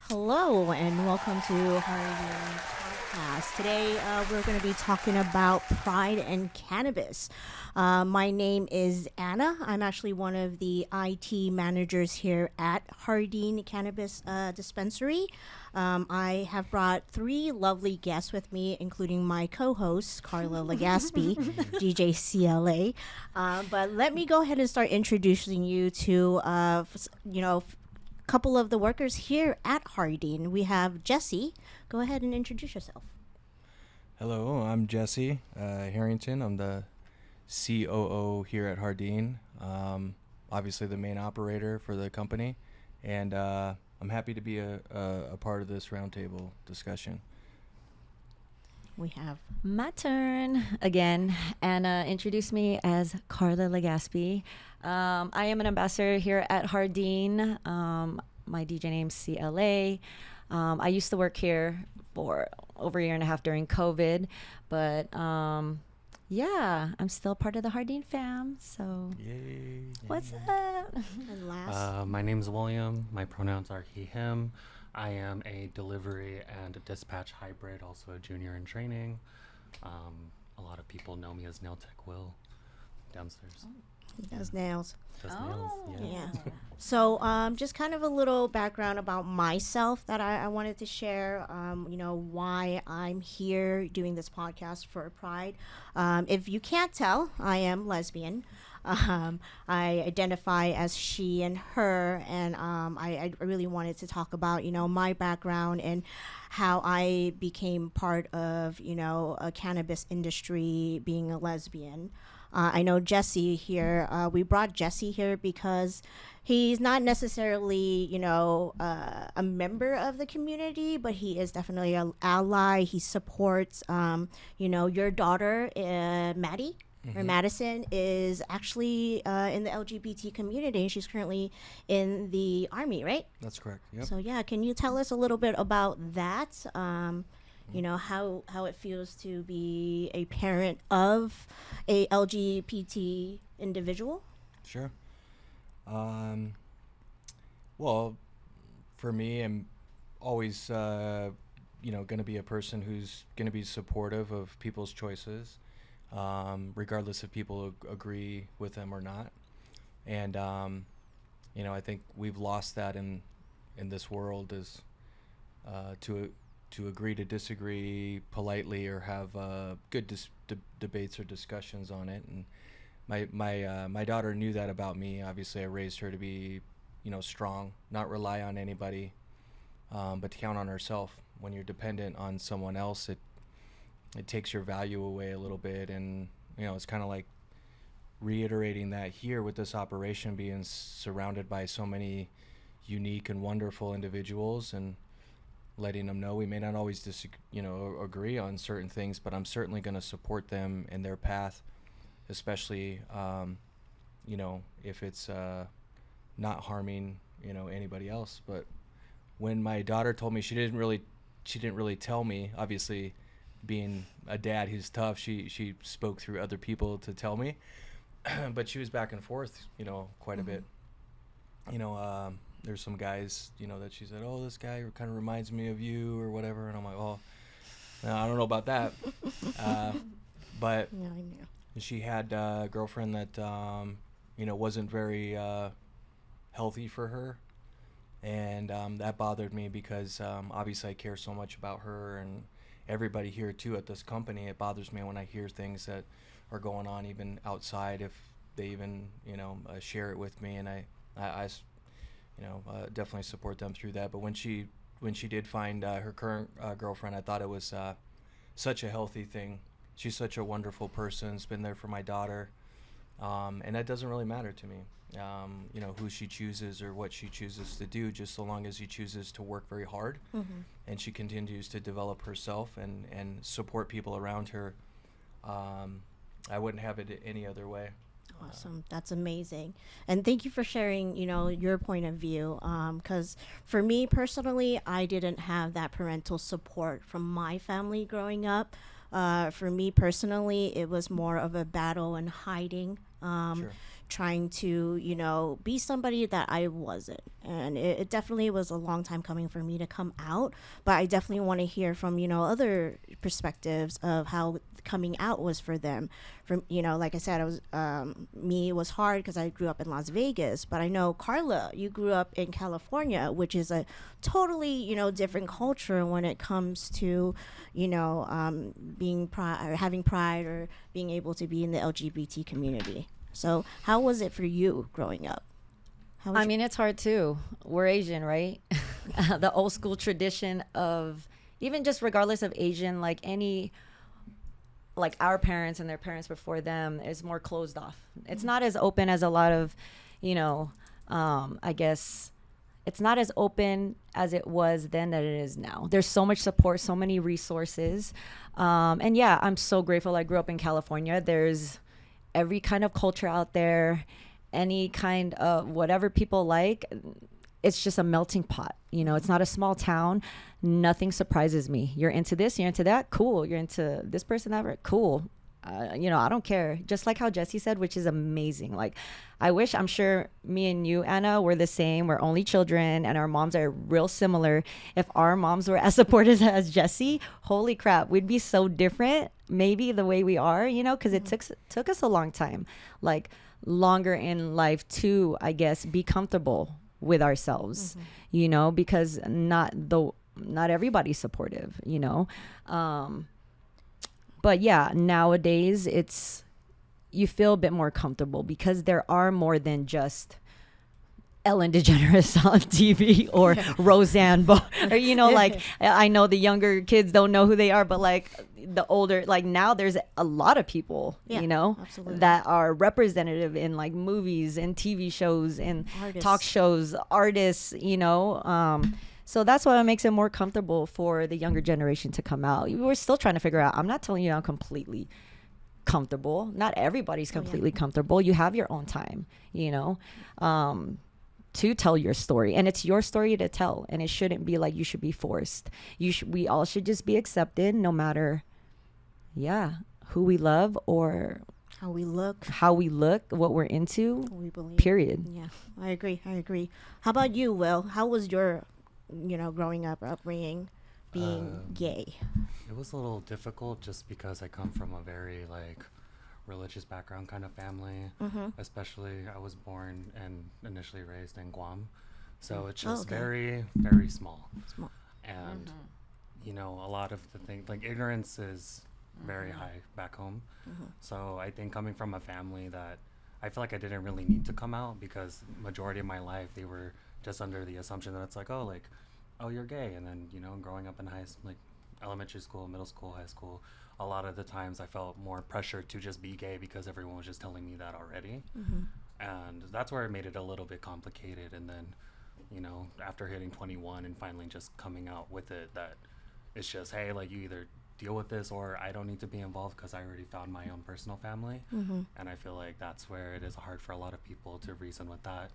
Hello and welcome to Harvey Podcast. Today we're going to be talking about pride and cannabis. My name is Anna. I'm actually one of the IT managers here at Jardín Cannabis Dispensary. I have brought three lovely guests with me, including my co-host, Carla Legaspi, DJCLA. But let me go ahead and start introducing you to, couple of the workers here at Jardín. We have Jesse. Go ahead and introduce yourself. Hello, I'm Jesse Harrington. I'm the COO here at Jardín, obviously the main operator for the company, and I'm happy to be a part of this roundtable discussion. We have My turn again. Anna introduced me as Carla Legaspi. I am an ambassador here at Jardín. My DJ name's CLA. I used to work here for over a year and a half during COVID, but yeah, I'm still part of the Jardín fam. So, Yay! what's up? and last. My name's William. My pronouns are he, him. I am a delivery and dispatch hybrid, also a junior in training. A lot of people know me as Nail Tech Will downstairs. He does nails. Does Oh. nails, Yeah. So, just kind of a little background about myself that I wanted to share. Why I'm here doing this podcast for Pride. If you can't tell, I am lesbian. I identify as she and her, and I really wanted to talk about, my background and how I became part of, a cannabis industry, being a lesbian. I know Jesse here. We brought Jesse here because he's not necessarily, a member of the community, but he is definitely an ally. He supports, your daughter, Maddie. Or Madison is actually in the LGBT community, and she's currently in the Army, right? That's correct. Yep. So yeah, can you tell us a little bit about that? How it feels to be a parent of a LGBT individual? Sure. Well, for me, I'm always, going to be a person who's going to be supportive of people's choices, regardless if people agree with them or not. And, I think we've lost that in this world is to agree to disagree politely or have good debates or discussions on it. And my daughter knew that about me. Obviously, I raised her to be, strong, not rely on anybody, but to count on herself. When you're dependent on someone else, it takes your value away a little bit. And, it's kind of like reiterating that here with this operation, being surrounded by so many unique and wonderful individuals, and letting them know we may not always agree on certain things, but I'm certainly going to support them in their path, especially, if it's not harming, anybody else. But when my daughter told me, she didn't really tell me, obviously being a dad who's tough, she spoke through other people to tell me, but she was back and forth, quite a bit. There's some guys, that she said, oh, this guy kind of reminds me of you or whatever. And I'm like, oh, no, I don't know about that. But Yeah, I knew. she had a girlfriend that, wasn't very healthy for her. And that bothered me because obviously I care so much about her and everybody here, too, at this company. It bothers me when I hear things that are going on even outside, if they even, share it with me. And I definitely support them through that. But when she did find her current girlfriend, I thought it was such a healthy thing. She's such a wonderful person. Has been there for my daughter, and that doesn't really matter to me. Who she chooses or what she chooses to do, just so long as she chooses to work very hard, and she continues to develop herself and support people around her. I wouldn't have it any other way. Awesome. That's amazing. And thank you for sharing, your point of view. Because for me personally, I didn't have that parental support from my family growing up. For me personally, it was more of a battle and hiding. Sure. trying to, be somebody that I wasn't. And it definitely was a long time coming for me to come out. But I definitely want to hear from, other perspectives of how coming out was for them. From, like I said, it was hard because I grew up in Las Vegas. But I know, Carla, you grew up in California, which is a totally, different culture when it comes to, being pride or having pride or being able to be in the LGBT community. So how was it for you growing up? It's hard too. We're Asian, right? The old school tradition of, even just regardless of Asian, like our parents and their parents before them, is more closed off. It's not as open as a lot of, I guess it's not as open as it was then that it is now. There's so much support, so many resources. And yeah, I'm so grateful I grew up in California. There's every kind of culture out there, any kind of whatever people like. It's just a melting pot. It's not a small town. Nothing surprises me. You're into this, you're into that, cool. You're into this person, that, cool. I don't care. Just like how Jesse said, which is amazing. Like, I'm sure me and you, Anna, we're the same. We're only children and our moms are real similar. If our moms were as supportive as Jesse, holy crap, we'd be so different. Maybe the way we are, because it took us a long time, like longer in life to, I guess, be comfortable with ourselves, because not everybody's supportive, but yeah, nowadays you feel a bit more comfortable because there are more than just Ellen DeGeneres on TV or Roseanne or like, I know the younger kids don't know who they are, but like the older, like now there's a lot of people, absolutely, that are representative in like movies and TV shows and talk shows, artists, so that's why it makes it more comfortable for the younger generation to come out. We're still trying to figure out. I'm not telling you I'm completely comfortable. Not everybody's completely comfortable. You have your own time, to tell your story, and it's your story to tell, and it shouldn't be like you should be forced. We all should just be accepted, no matter, who we love or how we look, what we're into, what we believe. Period. Yeah, I agree. How about you, Will? How was your, growing up, upbringing, being gay? It was a little difficult just because I come from a very like religious background kind of family. Especially I was born and initially raised in Guam, so it's just very, very small. And a lot of the things, like ignorance is very high back home. So I think coming from a family that I feel like I didn't really need to come out, because majority of my life they were just under the assumption that it's like, oh, you're gay. And then growing up in elementary school, middle school, high school, a lot of the times I felt more pressure to just be gay because everyone was just telling me that already. And that's where it made it a little bit complicated. And then, after hitting 21 and finally just coming out with it, that it's just, hey, like, you either deal with this or I don't need to be involved because I already found my own personal family. And I feel like that's where it is hard for a lot of people to reason with that,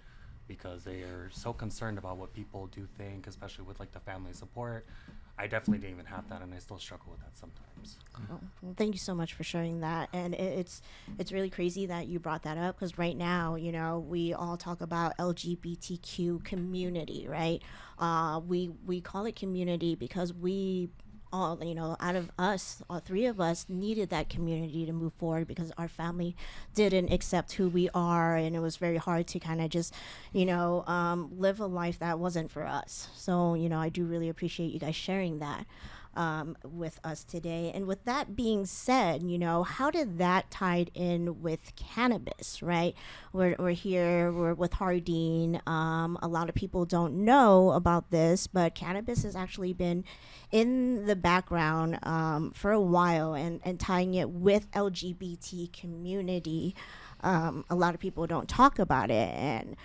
because they are so concerned about what people do think, especially with like the family support. I definitely didn't even have that, and I still struggle with that sometimes. Well, thank you so much for sharing that. And it's really crazy that you brought that up, because right now, we all talk about LGBTQ community, right? We call it community because we all, out of us, all three of us needed that community to move forward, because our family didn't accept who we are, and it was very hard to kind of just, live a life that wasn't for us. So, I do really appreciate you guys sharing that with us today. And with that being said, how did that tied in with cannabis, right? We're with Jardín. A lot of people don't know about this, but cannabis has actually been in the background for a while, and tying it with LGBT community. A lot of people don't talk about it. And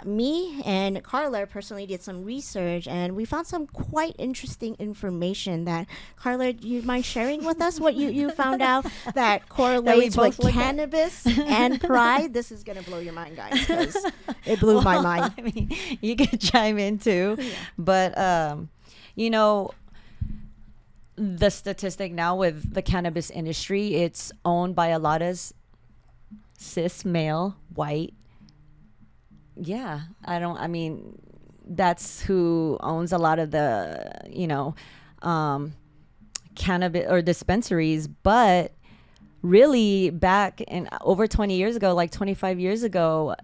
me and Carla personally did some research, and we found some quite interesting information that, Carla, do you mind sharing with us what you found out that correlates with cannabis and pride? This is going to blow your mind, guys, because it blew my mind. I mean, you can chime in too. Yeah. But, the statistic now with the cannabis industry, it's owned by a lot of cis male, white. Yeah, that's who owns a lot of the, cannabis or dispensaries. But really, back in over 20 years ago, like 25 years ago,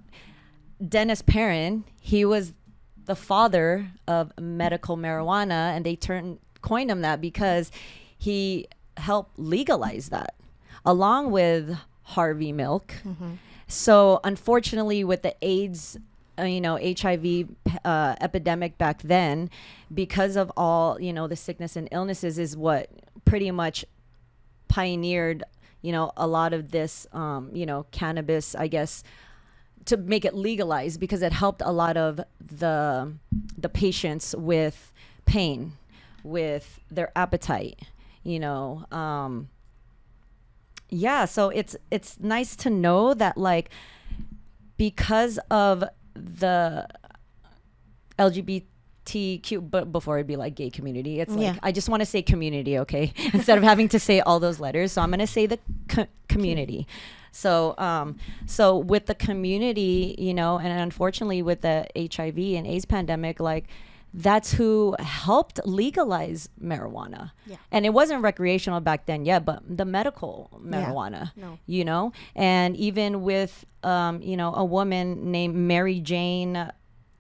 Dennis Perrin, he was the father of medical marijuana, and they coined him that because he helped legalize that along with Harvey Milk. So unfortunately, with the AIDS, HIV epidemic back then, because of all, the sickness and illnesses is what pretty much pioneered, a lot of this, cannabis, I guess, to make it legalized, because it helped a lot of the patients with pain, with their appetite, yeah. So it's nice to know that, like, because of the LGBTQ, but before it'd be like gay community, it's like, I just want to say community, okay, instead of having to say all those letters. So I'm gonna say the community. So so with the community, and unfortunately with the HIV and AIDS pandemic, like, that's who helped legalize marijuana. Yeah. And it wasn't recreational back then yet, but the medical marijuana, No. and even with, a woman named Mary Jane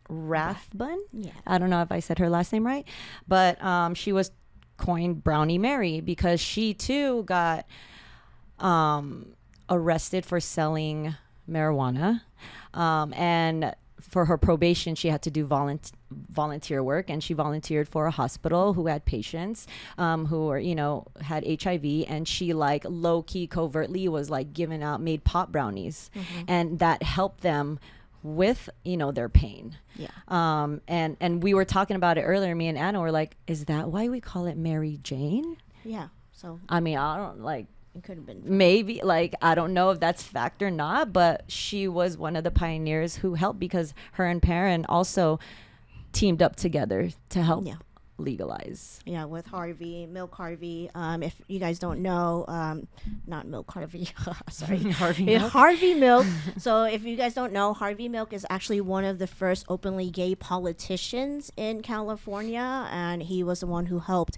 Rathbun. Yeah. I don't know if I said her last name right, but she was coined Brownie Mary because she too got arrested for selling marijuana. And for her probation, she had to do volunteer work, and she volunteered for a hospital who had patients who were, had HIV, and she, like, low-key covertly was like giving out, made pot brownies, and that helped them with, their pain. Yeah. And we were talking about it earlier, me and Anna were like, is that why we call it Mary Jane? Yeah. So I mean, I don't, like, it could have been maybe, like, I don't know if that's fact or not, but she was one of the pioneers who helped, because her and Perrin also teamed up together to help legalize. Yeah, with Milk Harvey. If you guys don't know, not Milk Harvey, sorry, Harvey Yeah, Milk. Harvey Milk. So if you guys don't know, Harvey Milk is actually one of the first openly gay politicians in California, and he was the one who helped,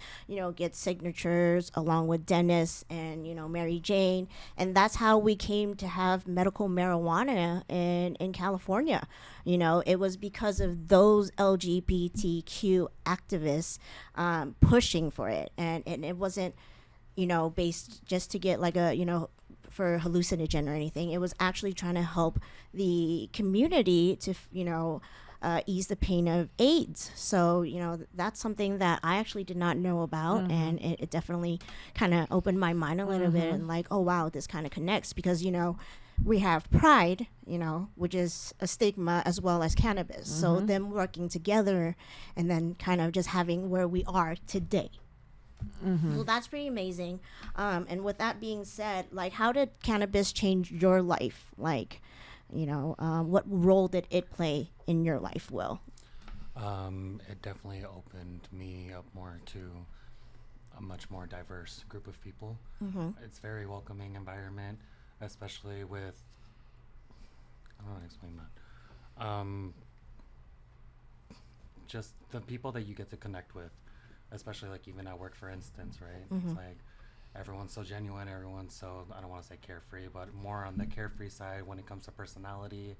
get signatures along with Dennis and, Mary Jane, and that's how we came to have medical marijuana in California. It was because of those LGBTQ activists pushing for it, and it wasn't, based just to get like a, for hallucinogen or anything. It was actually trying to help the community to, ease the pain of AIDS. So, that's something that I actually did not know about, and it definitely kind of opened my mind a little bit, and like, oh wow, this kind of connects, because we have pride, which is a stigma as well as cannabis. So them working together and then kind of just having where we are today. Well, that's pretty amazing. And with that being said, like, how did cannabis change your life? Like, what role did it play in your life, Will? It definitely opened me up more to a much more diverse group of people. It's a very welcoming environment, especially with, I don't know how to explain that. Just the people that you get to connect with, especially like even at work, for instance, right? It's like everyone's so genuine, everyone's so, I don't want to say carefree, but more on the carefree side when it comes to personality,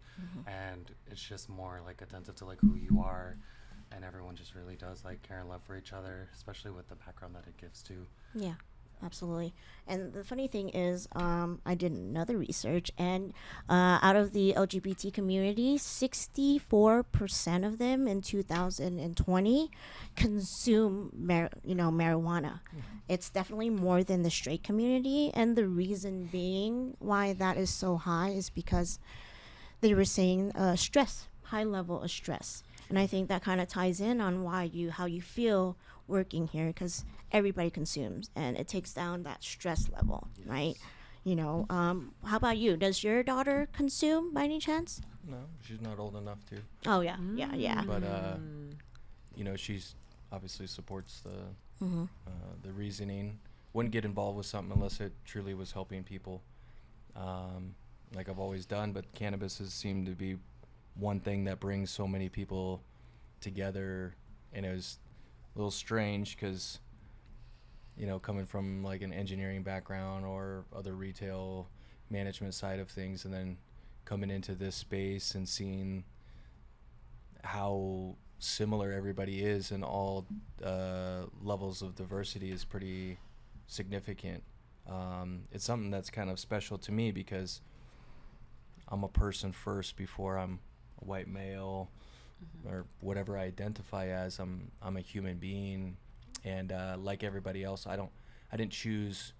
and it's just more like attentive to like who you are, and everyone just really does like care and love for each other, especially with the background that it gives too. Yeah, absolutely. And the funny thing is, I did another research, and out of the LGBT community, 64% of them in 2020 consume marijuana. It's definitely more than the straight community, and the reason being why that is so high is because they were saying stress, high level of stress. And I think that kind of ties in on how you feel working here, because everybody consumes and it takes down that stress level, right? How about you? Does your daughter consume by any chance? No, she's not old enough to. Oh yeah, yeah. But she's obviously supports the reasoning. Wouldn't get involved with something unless it truly was helping people. like I've always done, but cannabis has seemed to be one thing that brings so many people together. And it was a little strange because, you know, coming from like an engineering background or other retail management side of things, and then coming into this space and seeing how similar everybody is in all levels of diversity is pretty significant. It's something that's kind of special to me because I'm a person first before I'm a white male or whatever I identify as. I'm a human being, and like everybody else, I didn't choose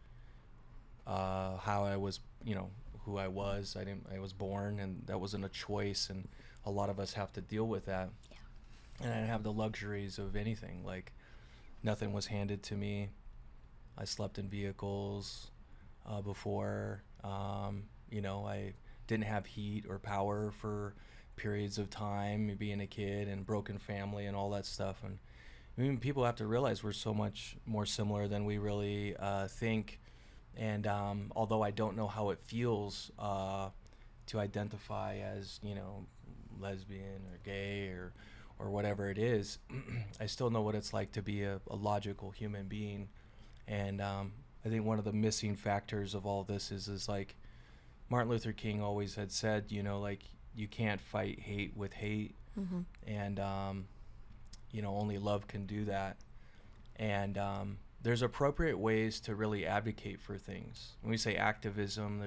how I was, you know, who I was. I was born, and that wasn't a choice, and a lot of us have to deal with that. And I didn't have the luxuries of anything. Like, nothing was handed to me. I slept in vehicles before. You know, I didn't have heat or power for periods of time, being a kid, and broken family and all that stuff. And I mean, people have to realize we're so much more similar than we really think. And although I don't know how it feels to identify as, you know, lesbian or gay or whatever it is, I still know what it's like to be a logical human being. And I think one of the missing factors of all this is like Martin Luther King always had said, you know, like, you can't fight hate with hate. And you know, only love can do that. And there's appropriate ways to really advocate for things. When we say activism,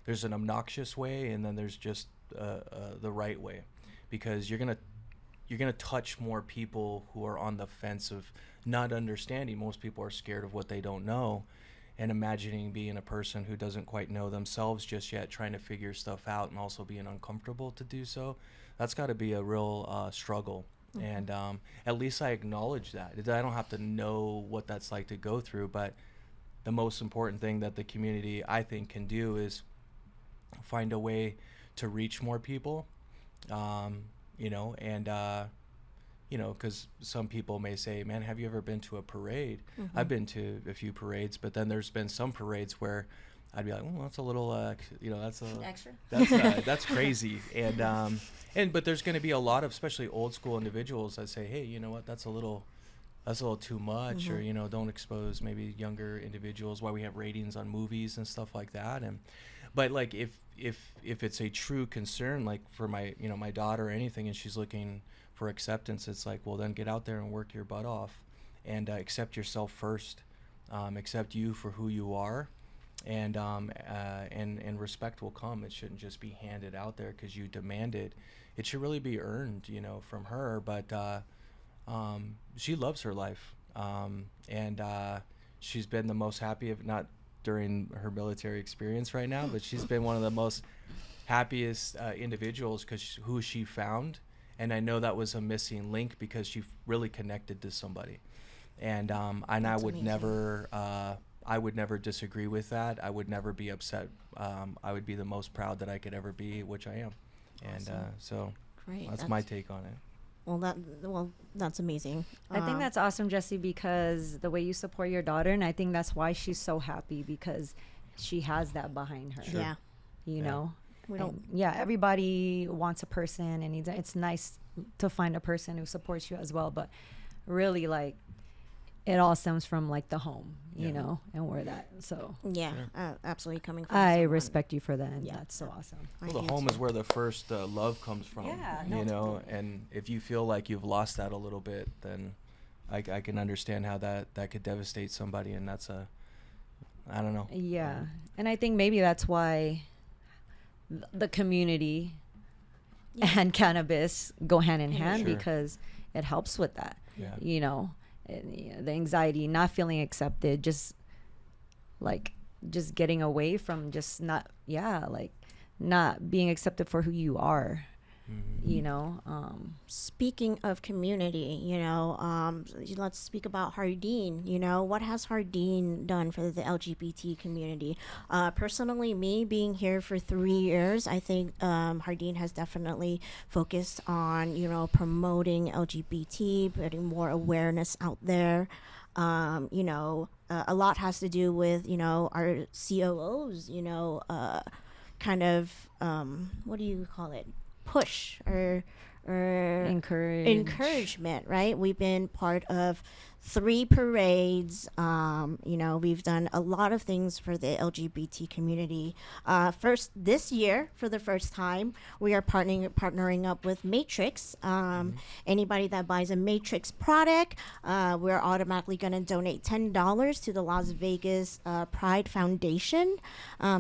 there's an obnoxious way, and then there's just the right way, because you're gonna touch more people who are on the fence of not understanding. Most people are scared of what they don't know, and imagining being a person who doesn't quite know themselves just yet, trying to figure stuff out, and also being uncomfortable to do so. That's got to be a real struggle. And at least I acknowledge that. I don't have to know what that's like to go through, but the most important thing that the community, I think, can do is find a way to reach more people, you know, and you know, because some people may say, man, have you ever been to a parade? I've been to a few parades, but then there's been some parades where I'd be like, well, that's a little, you know, that's Extra. That's crazy. But there's going to be a lot of, especially old school individuals that say, hey, you know what, that's a little too much, or, you know, don't expose maybe younger individuals. Why we have ratings on movies and stuff like that. But like, if it's a true concern, like for my, you know, my daughter or anything, and she's looking for acceptance, it's like, well, then get out there and work your butt off, and accept yourself first, accept you for who you are, and respect will come. It shouldn't just be handed out there because you demand it. It should really be earned, you know, from her. But she loves her life, and she's been the most happy, if not during her military experience right now, but she's been one of the most happiest individuals because who she found. And I know that was a missing link because she really connected to somebody. And I would never disagree with that. I would never be upset. I would be the most proud that I could ever be, which I am. And so Great. that's my take on it. Well, that's amazing. I think that's awesome, Jesse, because the way you support your daughter, and I think that's why she's so happy, because she has that behind her. Sure. Yeah. You know? We don't. And yeah, everybody wants a person, and it's nice to find a person who supports you as well, but really, like, it all stems from like the home, you know, and where that. So Yeah, absolutely coming from I someone. respect you for that, and Yeah. that's so awesome. I Well, the do home too. is where the first love comes from. Yeah, you no, know, totally. and if you feel like you've lost that a little bit, then I can understand how that could devastate somebody, and that's I don't know. Yeah, and I think maybe that's why the community and cannabis go hand in hand, Sure. because it helps with that. Yeah. You know, and, you know, the anxiety, not feeling accepted, just getting away from just not being accepted for who you are. You know, Speaking of community, you know, let's speak about Jardín. You know, what has Jardín done for the LGBT community? Personally, me being here for 3 years, I think Jardín has definitely focused on, you know, promoting LGBT, putting more awareness out there. You know, a lot has to do with, you know, our COOs, you know, kind of what do you call it, push or encouragement, right? We've been part of 3 parades. We've done a lot of things for the LGBT community. First, this year, for the first time, we are partnering up with Matrix. Anybody that buys a Matrix product, we're automatically going to donate $10 to the Las Vegas Pride Foundation.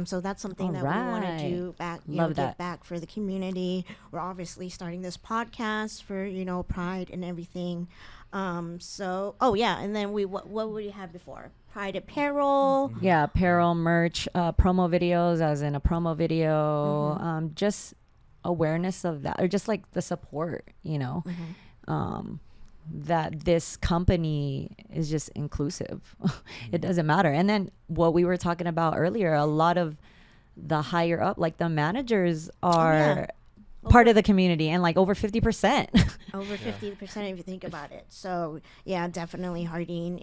So that's something that we want to do back, give back for the community. We're obviously starting this podcast for, Pride and everything. And then what would we have before? Pride apparel. Yeah, apparel, merch, promo videos, as in a promo video, just awareness of that, or just like the support, that this company is just inclusive. It doesn't matter. And then what we were talking about earlier, a lot of the higher up, like the managers are part of the community, and like over 50%. Over 50% if you think about it. So yeah, definitely Jardín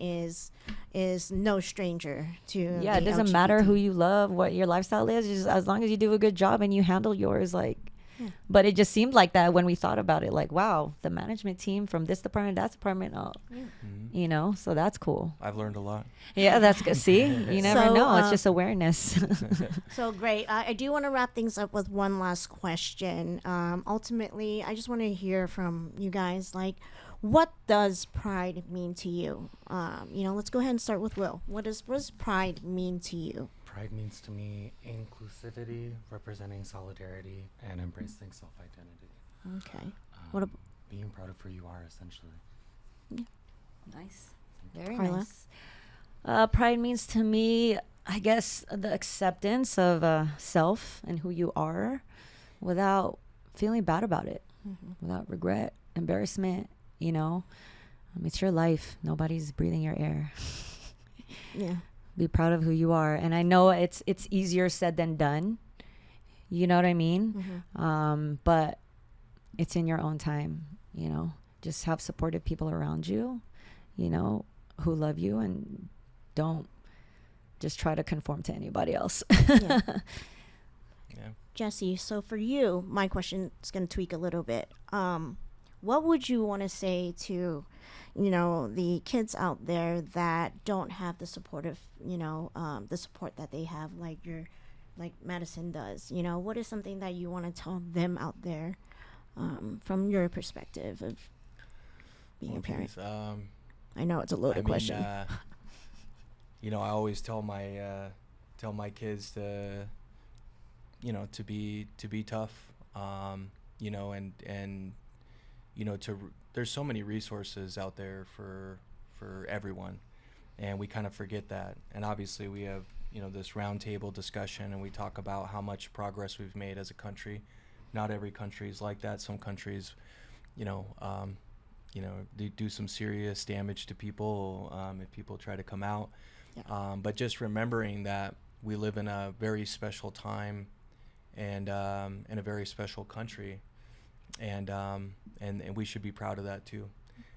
is no stranger to it doesn't LGBT. matter who you love, what your lifestyle is, just as long as you do a good job and you handle yours, but it just seemed like that when we thought about it, like, wow, the management team from this department, that department, so that's cool. I've learned a lot. Yeah, that's good. See, you never know. It's just awareness. So great. I do want to wrap things up with one last question. Ultimately, I just want to hear from you guys, like, what does Pride mean to you? Let's go ahead and start with Will. What does Pride mean to you? Pride means to me inclusivity, representing solidarity, and embracing self-identity. Okay. Being proud of who you are, essentially. Yeah. Nice. Very Carla? nice. Pride means to me, I guess, the acceptance of self and who you are without feeling bad about it, without regret, embarrassment, It's your life. Nobody's breathing your air. Yeah. Be proud of who you are. And I know it's easier said than done. You know what I mean? But it's in your own time, Just have supportive people around you, who love you, and don't just try to conform to anybody else. Yeah. Yeah. Jesse, so for you, my question is going to tweak a little bit. What would you want to say to, the kids out there that don't have the supportive, the support that they have, like Madison does? What is something that you want to tell them out there, from your perspective of being a parent? I know it's a loaded question. I always tell my kids to, to be tough, there's so many resources out there for everyone, and we kind of forget that. And obviously we have, this roundtable discussion, and we talk about how much progress we've made as a country. Not every country is like that. Some countries, they do some serious damage to people if people try to come out. Yeah. But just remembering that we live in a very special time and in a very special country, and we should be proud of that too.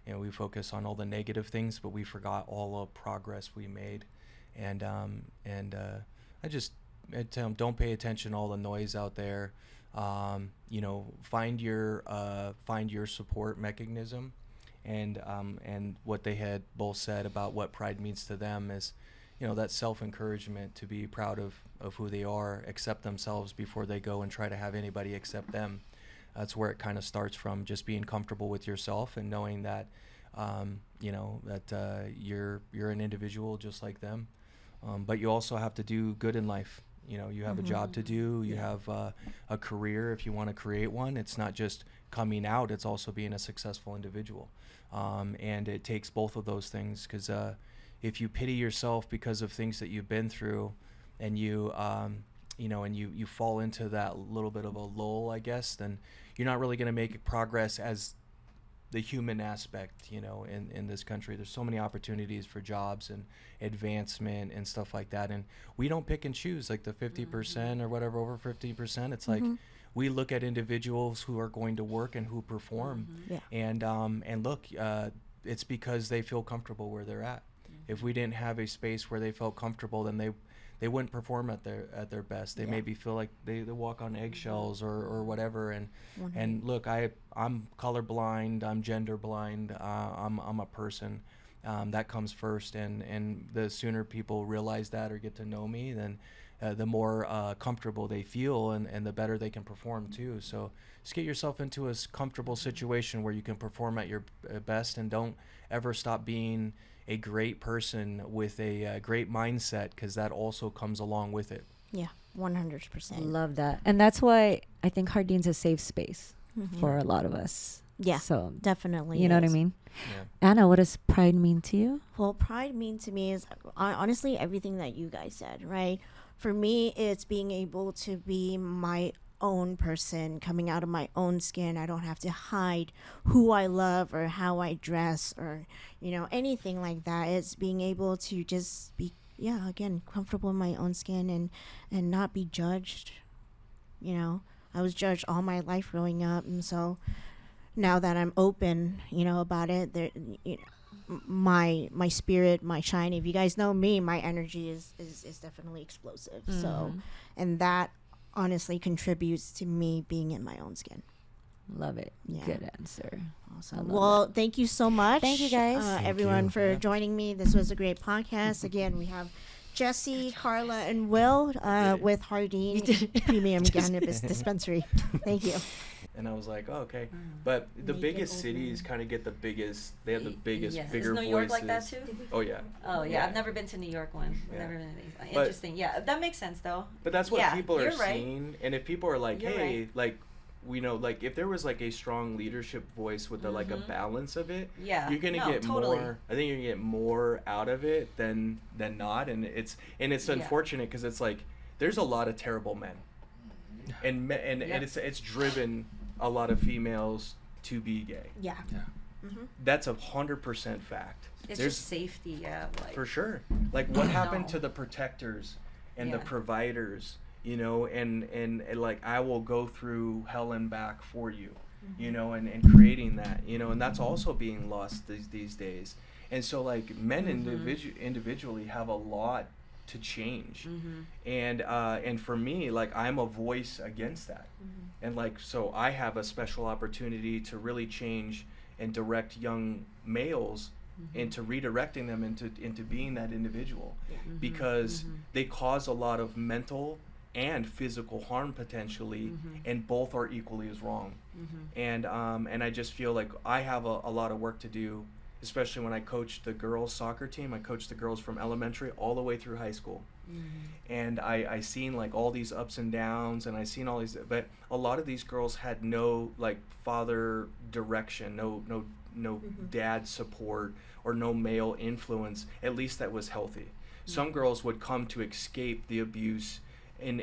We focus on all the negative things, but we forgot all the progress we made. And I tell them, don't pay attention to all the noise out there. Find your support mechanism, and what they had both said about what Pride means to them is, that self-encouragement to be proud of who they are, accept themselves before they go and try to have anybody accept them. That's where it kind of starts from, just being comfortable with yourself and knowing that, you're an individual just like them. But you also have to do good in life. You have a job to do. You have a career if you want to create one. It's not just coming out. It's also being a successful individual. And it takes both of those things, because if you pity yourself because of things that you've been through, and you fall into that little bit of a lull, I guess, then you're not really going to make progress as the human aspect, in this country. There's so many opportunities for jobs and advancement and stuff like that. And we don't pick and choose, like the 50% or whatever, over 50%. It's like, we look at individuals who are going to work and who perform. And look, it's because they feel comfortable where they're at. If we didn't have a space where they felt comfortable, then they wouldn't perform at their best. They maybe feel like they walk on eggshells or whatever. And look, I'm colorblind, I'm gender blind, I'm a person. That comes first, and the sooner people realize that or get to know me, then the more comfortable they feel, and the better they can perform too. So just get yourself into a comfortable situation where you can perform at your best, and don't ever stop being a great person with a great mindset, because that also comes along with it. Yeah, 100%. Love that. And that's why I think Jardín's a safe space for a lot of us. Yeah, So definitely. you know what I is. mean? Yeah. Anna, what does pride mean to you? Well, pride mean to me is honestly everything that you guys said, right? For me, it's being able to be my own person, coming out of my own skin. I don't have to hide who I love or how I dress or, anything like that. It's being able to just be, again, comfortable in my own skin and not be judged. I was judged all my life growing up. And so now that I'm open, about it, there, my spirit, my shine. If you guys know me, my energy is definitely explosive. So, and that honestly contributes to me being in my own skin. Love it. Yeah. Good answer. Awesome. Well, thank you so much. Thank you, guys. Thank everyone you. for joining me. This was a great podcast. Again, we have Jesse, Carla, and Will with Jardín Premium Cannabis Dispensary. Thank you. And I was like, oh, okay. But the Make it biggest open. cities kind of get they have the biggest, Yes. bigger Is New York like that voices. too? Oh, yeah. Oh yeah, I've never been to New York one. Yeah. Never been to these. But- Interesting. Yeah, that makes sense though. But that's what Yeah, people are you're right. seeing. And if people are like, You're hey, right. like, we know, like, if there was like a strong leadership voice with like a balance of it, Yeah. you're gonna No, get totally. more. I think you're gonna get more out of it than not. And it's Yeah. unfortunate because it's like there's a lot of terrible men, and it's driven a lot of females to be gay. Yeah. That's 100% fact. It's There's just safety, yeah. Like, for sure. Like what happened No. to the protectors and the Yeah. providers, and like I will go through hell and back for you, and creating that, and that's also being lost these days. And so like men individually have a lot to change. And for me, like I'm a voice against that. And like so I have a special opportunity to really change and direct young males into redirecting them into being that individual, because they cause a lot of mental and physical harm potentially, and both are equally as wrong. And I just feel like I have a lot of work to do, especially when I coach the girls soccer team. I coach the girls from elementary all the way through high school. And I seen like all these ups and downs, and I seen all these, but a lot of these girls had no like father direction, no dad support, or no male influence, at least that was healthy. Some girls would come to escape the abuse and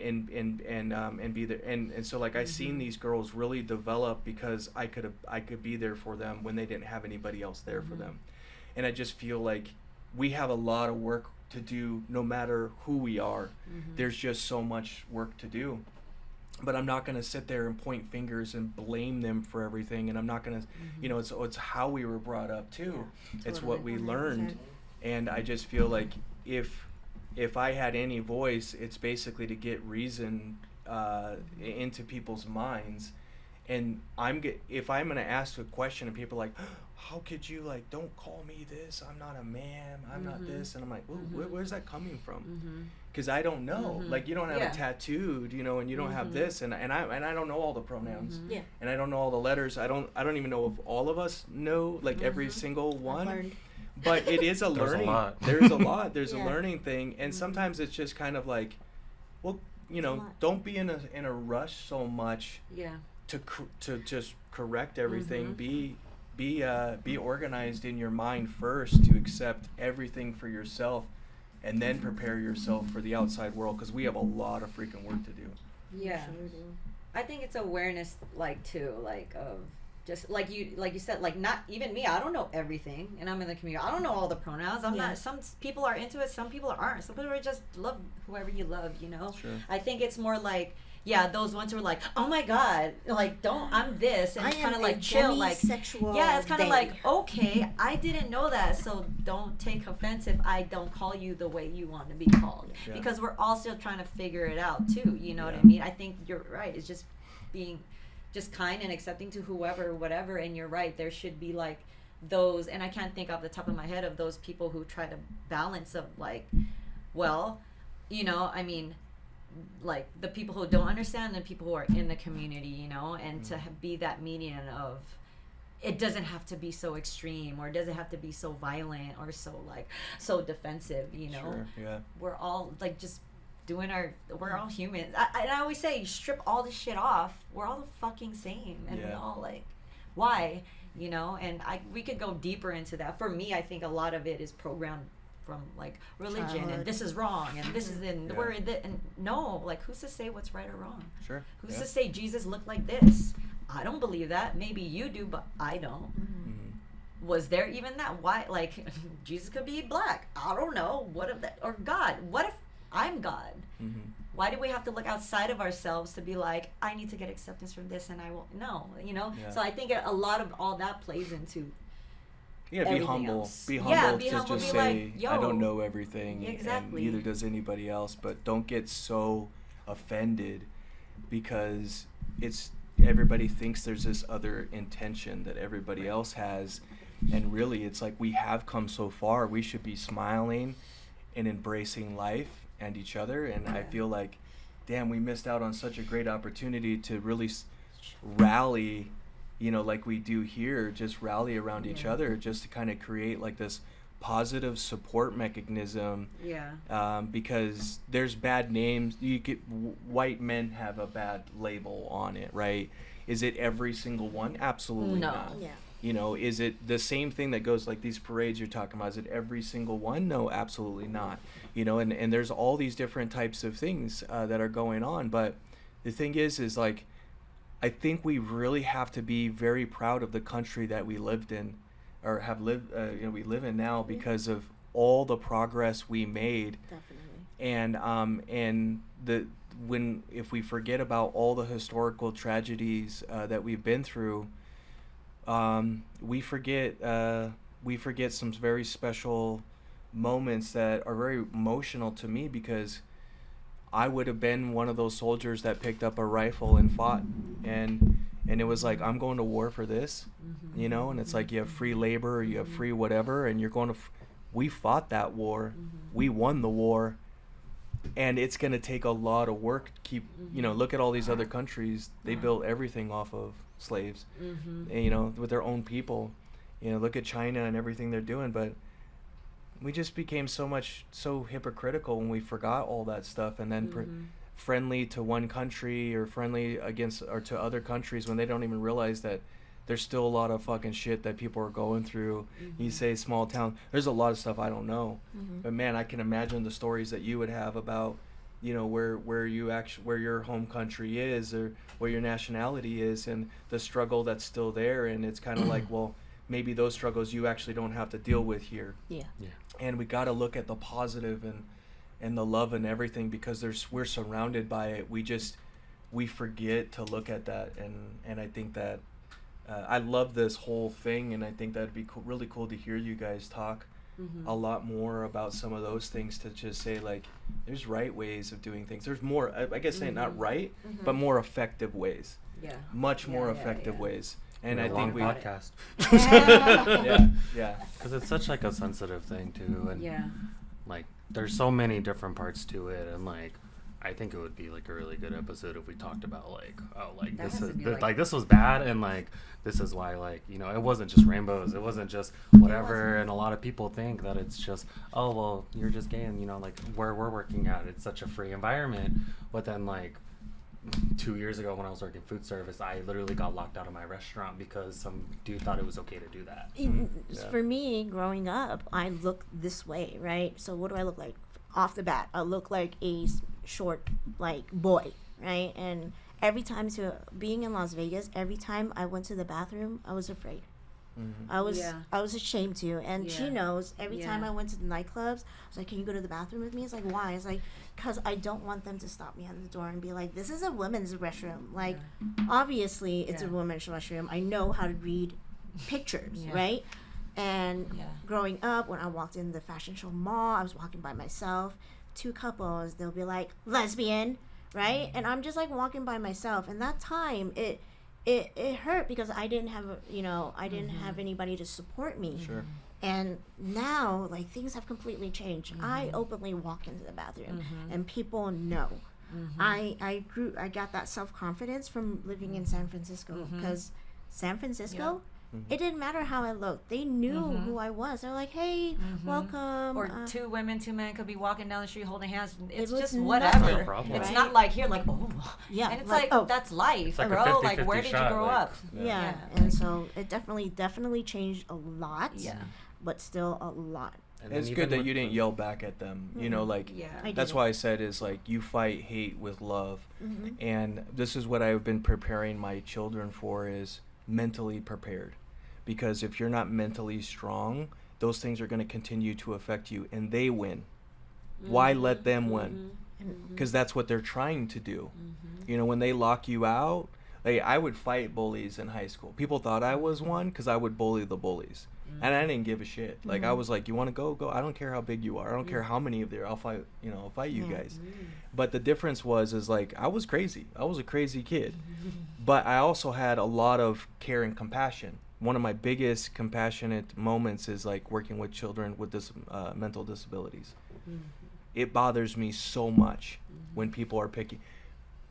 be there, and so like I seen these girls really develop because I could be there for them when they didn't have anybody else there for them. And I just feel like we have a lot of work to do, no matter who we are. There's just so much work to do. But I'm not going to sit there and point fingers and blame them for everything. And I'm not going to, it's how we were brought up too. It's what we learned. And I just feel like if I had any voice, it's basically to get reason into people's minds. And if I'm going to ask a question and people are like, how could you, like, don't call me this, I'm not a man, I'm not this, and I'm like, where's that coming from? Because I don't know. Like, you don't have it tattooed, and you don't have this, and I don't know all the pronouns, and I don't know all the letters. I don't even know if all of us know like every single one. But it is a learning. There's a lot. There's a learning thing, and sometimes it's just kind of like, well, don't be in a rush so much. Yeah. To just correct everything. Be organized in your mind first, to accept everything for yourself, and then prepare yourself for the outside world, because we have a lot of freaking work to do. Yeah. I think it's awareness, like, too, like, of just like you said, like, not even me, I don't know everything, and I'm in the community, I don't know all the pronouns. I'm not, some people are into it, some people aren't, some people are just love whoever you love, Sure. I think it's more like yeah, those ones who are like, oh my god, like don't, I'm this, and I it's kind am of a like chill, like demisexual yeah, it's kind of they. like, okay, I didn't know that, so don't take offense if I don't call you the way you want to be called, Yeah. because we're all still trying to figure it out too. You know what I Yeah. mean? I think you're right. It's just being just kind and accepting to whoever, whatever. And you're right. There should be like those, and I can't think off the top of my head of those people who try to balance of like, well, you know, I mean, like the people who don't understand and people who are in the community, you know, and to be that median of, it doesn't have to be so extreme, or it doesn't have to be so violent or so like so defensive, you know. Sure. Yeah. We're all like just doing we're all humans. I always say, strip all this shit off, we're all the fucking same, and we Yeah. all like, why, you know? And we could go deeper into that. For me, I think a lot of it is programmed from like religion, Childhood. and this is wrong, and this is in Yeah. we're in the, and no, like who's to say what's right or wrong? Sure. Who's Yeah. to say Jesus looked like this? I don't believe that. Maybe you do, but I don't. Mhm. Was there even that? Why, like, Jesus could be black? I don't know. What if that? Or God? What if I'm God? Mhm. Why do we have to look outside of ourselves to be like, I need to get acceptance from this, and I will? No, you know. Yeah. So I think a lot of all that plays into. Yeah, be Everything humble. else. Be Yeah, humble be to humble, just be say, like, I yo. don't know everything, Exactly. and neither does anybody else. But don't get so offended because it's everybody thinks there's this other intention that everybody else has, and really, it's like we have come so far. We should be smiling and embracing life and each other. And I Yeah. feel like, damn, we missed out on such a great opportunity to really rally, you know, like we do here, just rally around each Yeah. other, just to kind of create like this positive support mechanism. Yeah. Because there's bad names. You get white men have a bad label on it, right? Is it every single one? Absolutely No. not. Yeah. You know, is it the same thing that goes like these parades you're talking about? Is it every single one? No, absolutely not. You know, and there's all these different types of things that are going on. But the thing is like, I think we really have to be very proud of the country that we lived in, or have lived, you know, we live in now, because of all the progress we made. Definitely. And if we forget about all the historical tragedies that we've been through, we forget some very special moments that are very emotional to me, because I would have been one of those soldiers that picked up a rifle and fought, and it was like, I'm going to war for this, Mm-hmm. you know, and it's like you have free labor, or you have free whatever, and you're going to we fought that war, we won the war, and it's going to take a lot of work to keep, you know, look at all these other countries, they built everything off of slaves, Mm-hmm. and, you know, with their own people, you know, look at China and everything they're doing. But we just became so hypocritical when we forgot all that stuff, and then friendly to one country or friendly against or to other countries, when they don't even realize that there's still a lot of fucking shit that people are going through. You say small town, there's a lot of stuff I don't know, but man, I can imagine the stories that you would have about, you know, where your home country is, or where your nationality is, and the struggle that's still there. And it's kind of like, well, maybe those struggles you actually don't have to deal with here. Yeah. Yeah. And we got to look at the positive and the love and everything, because we're surrounded by it. We forget to look at that, and I think that I love this whole thing, and I think that'd be really cool to hear you guys talk a lot more about some of those things, to just say like, there's right ways of doing things. There's more, I guess, saying not right, but more effective ways, Yeah. much more Yeah, effective yeah. ways. And A I long think we, podcast. yeah, Because it's such like a sensitive thing too, and Yeah. like there's so many different parts to it, and like I think it would be like a really good episode if we talked about like, oh, like That this has is to be, like, like- this was bad, and like this is why, like, you know, it wasn't just rainbows, it wasn't just whatever. And a lot of people think that it's just, oh well, you're just gay, and you know, like where we're working at, it's such a free environment. But then like 2 years ago when I was working food service, I literally got locked out of my restaurant because some dude thought it was okay to do that. Yeah. For me, growing up, I look this way, right? So what do I look like? Off the bat, I look like a short, like, boy, right? And every time being in Las Vegas, every time I went to the bathroom, I was afraid. I was ashamed to, and she Yeah. knows. Every time Yeah. I went to the nightclubs, I was like, "Can you go to the bathroom with me?" It's like, "Why?" It's like, "Cause I don't want them to stop me at the door and be like, this is a women's restroom. Like, obviously, it's a Yeah. women's restroom. I know how to read pictures, Yeah. right?" And Yeah. growing up, when I walked in the fashion show mall, I was walking by myself. Two couples, they'll be like, "Lesbian," right? And I'm just like walking by myself. And that time, it hurt because I didn't have I didn't have anybody to support me. Sure. And now, like, things have completely changed. I openly walk into the bathroom, and people know. I got that self-confidence from living in San Francisco, because San Francisco, it didn't matter how I looked. They knew who I was. They were like, "Hey, welcome." Or two women, two men could be walking down the street holding hands. It's was just nothing. whatever. No problem. It's Right? not like here, like, oh. Yeah, And it's like, like, oh. that's life, like a bro. Like, 50-50 where did you shot, grow like, up? Yeah. And so it definitely changed a lot. Yeah. But still a lot. And It's then good even that with you didn't the- yell back at them. You know, like, Yeah. I that's didn't. why I said is like you fight hate with love. And this is what I've been preparing my children for, is mentally prepared. Because if you're not mentally strong, those things are going to continue to affect you, and they win. Why let them win? Because that's what they're trying to do. You know, when they lock you out, like, I would fight bullies in high school. People thought I was one because I would bully the bullies. And I didn't give a shit. Like, I was like, "You want to go? I don't care how big you are. I don't care how many of there. I'll fight. I'll fight you guys." But the difference is like I was crazy. I was a crazy kid, but I also had a lot of care and compassion. One of my biggest compassionate moments is like working with children with mental disabilities. It bothers me so much when people are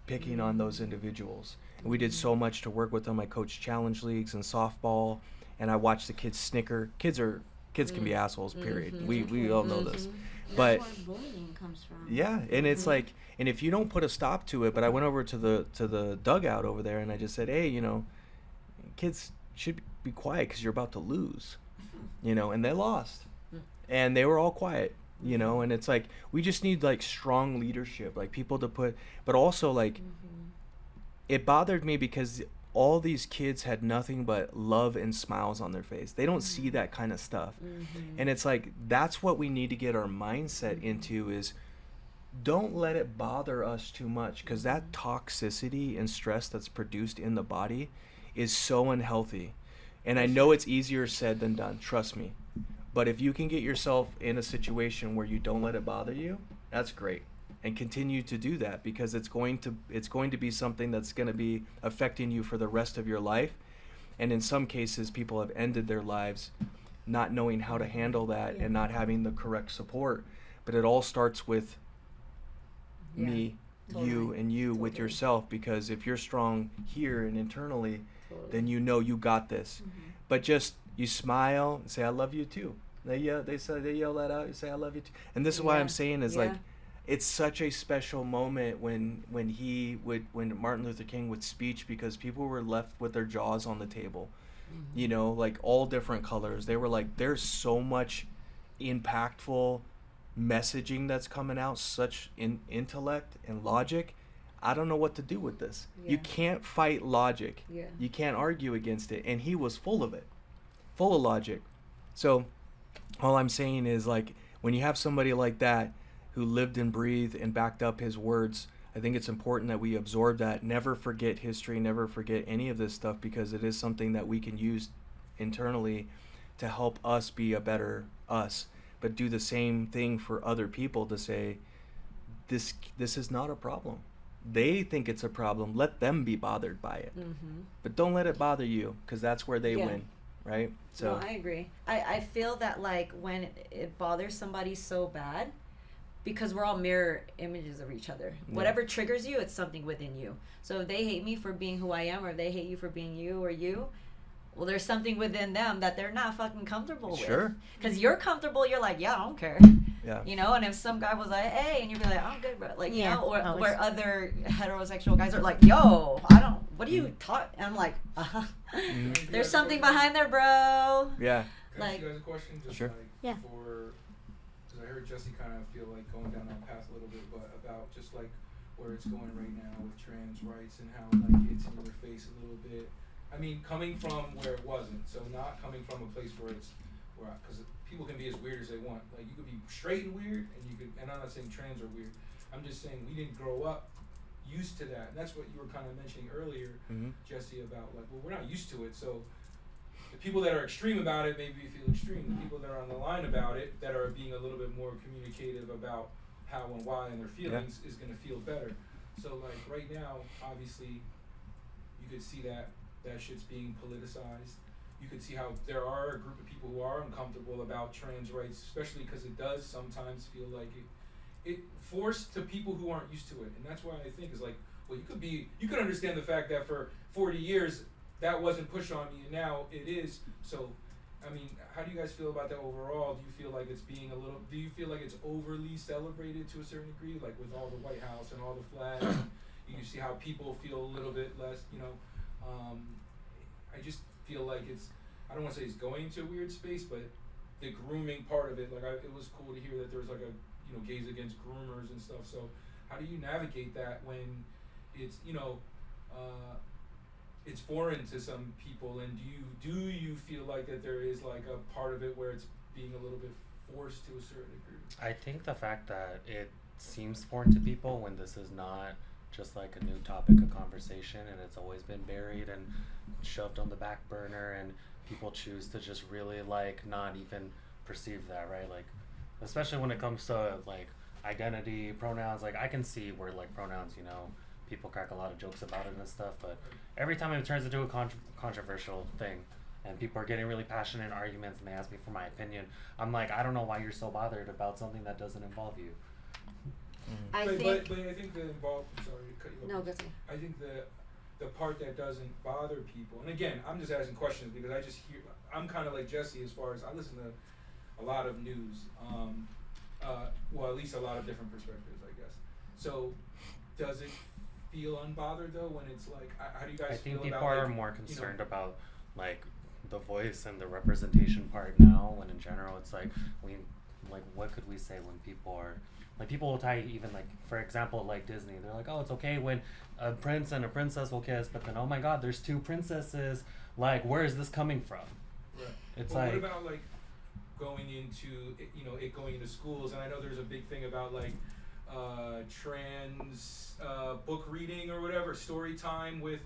picking on those individuals. And we did so much to work with them. I coached challenge leagues and softball, and I watched the kids snicker. Kids can be assholes, period. We all know this. But That's where bullying comes from. yeah, and it's like, and if you don't put a stop to it, but I went over to the dugout over there and I just said, "Hey, kids should be quiet because you're about to lose," and they lost, and they were all quiet, and it's like we just need like strong leadership, like people to put, but also like it bothered me because all these kids had nothing but love and smiles on their face. They don't see that kind of stuff. And it's like, that's what we need to get our mindset into, is don't let it bother us too much, because that toxicity and stress that's produced in the body is so unhealthy. And I know it's easier said than done, trust me. But if you can get yourself in a situation where you don't let it bother you, that's great. And continue to do that, because it's going to be something that's going to be affecting you for the rest of your life. And in some cases, people have ended their lives not knowing how to handle that and not having the correct support. But it all starts with me, you, and you with yourself, because if you're strong here and internally, then you got this. But just you smile and say, "I love you too." They yell that out. You say, "I love you too." And this is why I'm saying is like, it's such a special moment when Martin Luther King would speech, because people were left with their jaws on the table, like all different colors. They were like, there's so much impactful messaging that's coming out, such intellect and logic. I don't know what to do with this. You can't fight logic. You can't argue against it. And he was full of it, full of logic. So all I'm saying is, like, when you have somebody like that who lived and breathed and backed up his words, I think it's important that we absorb that. Never forget history, never forget any of this stuff, because it is something that we can use internally to help us be a better us. But do the same thing for other people, to say, this is not a problem. They think it's a problem. Let them be bothered by it. But don't let it bother you, because that's where they win, right? So No, I agree. I feel that, like, when it bothers somebody so bad, because we're all mirror images of each other. Whatever triggers you, it's something within you. So if they hate me for being who I am, or if they hate you for being you or you, well, there's something within them that they're not fucking comfortable with. Sure. Because you're comfortable, you're like, yeah, I don't care. yeah. And if some guy was like, hey, and you'd be like, I'm good, bro. Like, or always. where other heterosexual guys are like, yo, what do you talk? And I'm like, there's something behind there, bro. Yeah. Can I ask Like- you guys a question? Just Sure. like Yeah. because I heard Jesse kind of feel like going down that path a little bit, but about just like where it's going right now with trans rights and how like it's in your face a little bit. I mean, coming from where it wasn't, so not coming from a place where it's, because people can be as weird as they want. Like, you could be straight and weird, and I'm not saying trans are weird. I'm just saying we didn't grow up used to that. And that's what you were kind of mentioning earlier, Jesse, about like, well, we're not used to it. So the people that are extreme about it maybe feel extreme. The people that are on the line about it, that are being a little bit more communicative about how and why and their feelings, is going to feel better. So like right now, obviously, you could see that shit's being politicized. You could see how there are a group of people who are uncomfortable about trans rights, especially because it does sometimes feel like it forced to people who aren't used to it. And that's why I think is like, well, you could understand the fact that for 40 years that wasn't pushed on me, and now it is. So, I mean, how do you guys feel about that overall? Do you feel like it's overly celebrated to a certain degree, like with all the White House and all the flags? You see how people feel a little bit less, I just feel like I don't want to say it's going to a weird space, but the grooming part of it, like it was cool to hear that there was like a, gays against groomers and stuff. So how do you navigate that when it's, it's foreign to some people, and do you feel like that there is like a part of it where it's being a little bit forced to a certain degree? I think the fact that it seems foreign to people when this is not just like a new topic of conversation, and it's always been buried and shoved on the back burner, and people choose to just really like not even perceive that, right? Like, especially when it comes to like identity, pronouns, like I can see where like pronouns, people crack a lot of jokes about it and stuff, but every time it turns into a controversial thing and people are getting really passionate in arguments and they ask me for my opinion, I'm like, I don't know why you're so bothered about something that doesn't involve you. But I think the involved. Sorry to cut you off. No, go ahead. I think the part that doesn't bother people, and again, I'm just asking questions because I just hear. I'm kind of like Jesse as far as I listen to a lot of news. Well, at least a lot of different perspectives, I guess. So, does it feel unbothered though when it's like, how do you guys feel about? I think people are are more concerned about like the voice and the representation part now, when in general it's like what could we say when people are. Like, people will tie even, like, for example, like Disney. They're like, oh, it's okay when a prince and a princess will kiss, but then, oh my God, there's two princesses. Like, where is this coming from? Right. It's well, like... what about, like, going into, it going into schools? And I know there's a big thing about, like, trans book reading or whatever, story time with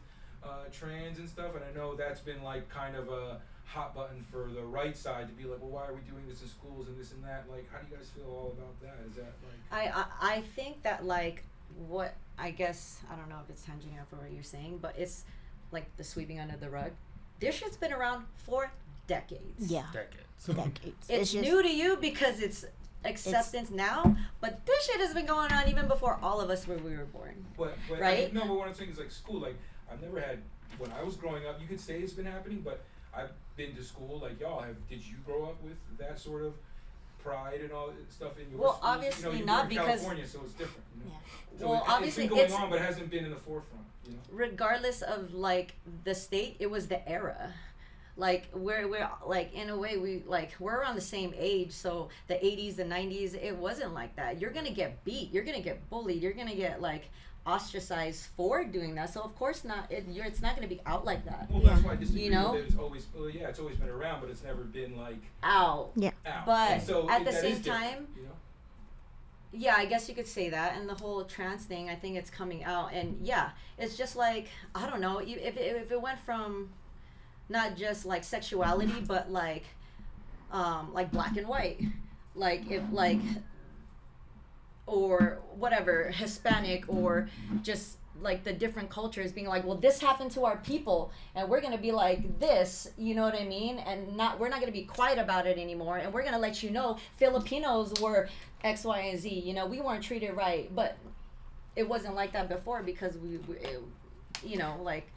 trans and stuff. And I know that's been, like, kind of a hot button for the right side to be like, well, why are we doing this in schools and this and that? Like, how do you guys feel all about that? Is that like... I think that, like, what, I guess, I don't know if it's tangent off of what you're saying, but it's like the sweeping under the rug. This shit's been around for decades. Yeah. Decades. It's new to you because it's acceptance now, but this shit has been going on even before all of us we were born. But right? But what I'm saying is, like, school, like, I've never had, when I was growing up, you could say it's been happening, but I've been to school, like y'all have. Did you grow up with that sort of pride and all that stuff in your Well, schools? obviously you not, in because California, so it's different. Yeah. So well, obviously it's been going on, but it hasn't been in the forefront. Regardless of like the state, it was the era. Like we're like, in a way, we're around the same age, so the 80s, the 90s, it wasn't like that. You're gonna get beat, you're gonna get bullied, you're gonna get like ostracized for doing that. So of course not. It's not going to be out like that. Well, that's why I disagree. It's always, it's always been around, but it's never been like out. Yeah. Out. But so at the same time, Yeah, I guess you could say that. And the whole trans thing, I think it's coming out. And yeah, it's just like, I don't know, if it went from not just like sexuality, but like black and white, like if like, or whatever, Hispanic, or just like the different cultures being like, well, this happened to our people and we're gonna be like this, you know what I mean? And we're not gonna be quiet about it anymore, and we're gonna let you know Filipinos were X, Y, and Z, we weren't treated right. But it wasn't like that before, because we like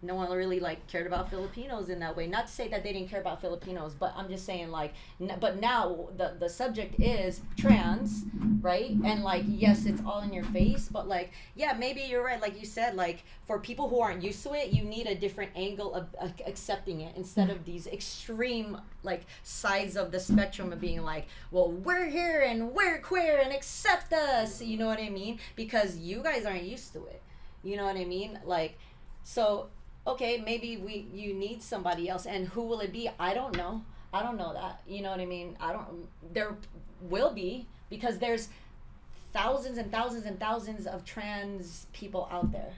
no one really like cared about Filipinos in that way. Not to say that they didn't care about Filipinos, but I'm just saying like, but now the subject is trans, right? And like, yes, it's all in your face, but like, yeah, maybe you're right. Like you said, like for people who aren't used to it, you need a different angle of accepting it, instead of these extreme like sides of the spectrum of being like, well, we're here and we're queer and accept us. You know what I mean? Because you guys aren't used to it. You know what I mean? Like, so okay, maybe you need somebody else, and who will it be? I don't know. I don't know that. You know what I mean? There will be, because there's thousands and thousands and thousands of trans people out there.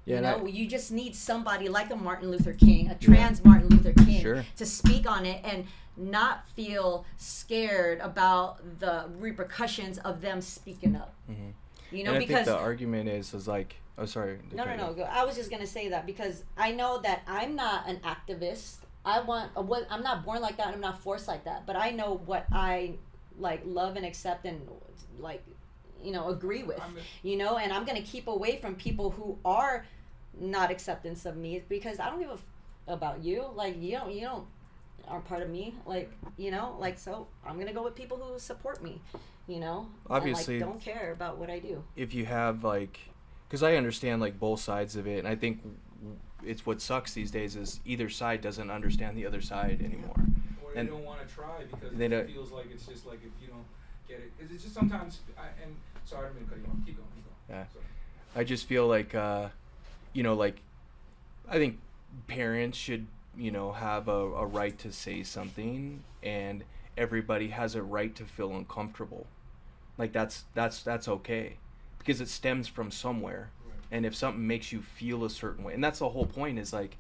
Yeah, You and know, you just need somebody like a Martin Luther King, a trans Martin Luther King, Sure. to speak on it and not feel scared about the repercussions of them speaking up. You know, and I because think the argument is like, oh, sorry. no. Go. I was just gonna say that because I know that I'm not an activist. I'm not born like that. And I'm not forced like that. But I know what I like, love and accept, and like, agree with. You know, and I'm gonna keep away from people who are not acceptance of me, because I don't give a about you. Like, you don't aren't part of me. Like, so I'm gonna go with people who support me. Obviously, and, like, don't care about what I do. If you have like, because I understand like both sides of it, and I think it's what sucks these days is either side doesn't understand the other side anymore. Or they And don't want to try because they it don't- feels like it's just like if you don't get it. Because it's just sometimes, and sorry, I'm going to cut you off. Keep going. Yeah. Sorry. I just feel like, like, I think parents should, have a right to say something, and everybody has a right to feel uncomfortable. Like that's okay, because it stems from somewhere. Right. And if something makes you feel a certain way, and that's the whole point, is like,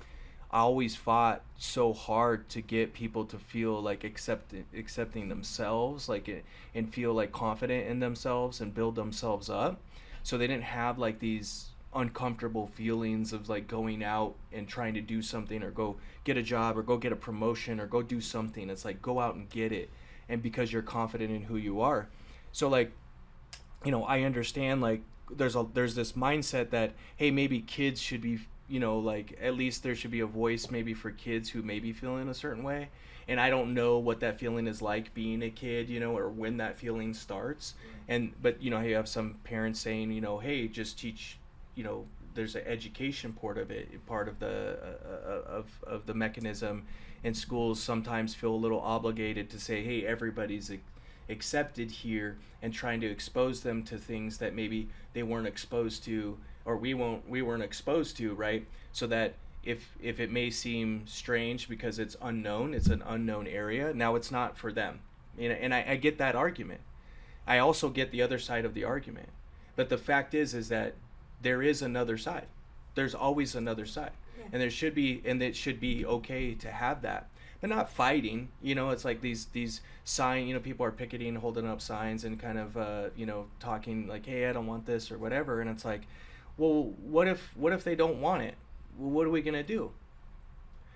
I always fought so hard to get people to feel like accepting themselves, like, and feel like confident in themselves and build themselves up, so they didn't have like these uncomfortable feelings of like going out and trying to do something, or go get a job, or go get a promotion, or go do something. It's like, go out and get it, and because you're confident in who you are. So like, I understand like there's this mindset that, hey, maybe kids should be, like, at least there should be a voice maybe for kids who may be feeling a certain way. And I don't know what that feeling is like being a kid, or when that feeling starts. But you have some parents saying, hey, just teach, there's an education part of the of the mechanism. And schools sometimes feel a little obligated to say, hey, everybody's accepted here, and trying to expose them to things that maybe they weren't exposed to, or we weren't exposed to, right? So that if it may seem strange because it's unknown, it's an unknown area, now it's not for them. And I get that argument. I also get the other side of the argument. But the fact is that there is another side. There's always another side. Yeah. And it should be okay to have that. But not fighting, it's like these sign, people are picketing, holding up signs, and kind of, talking like, hey, I don't want this or whatever. And it's like, well, what if they don't want it? Well, what are we going to do?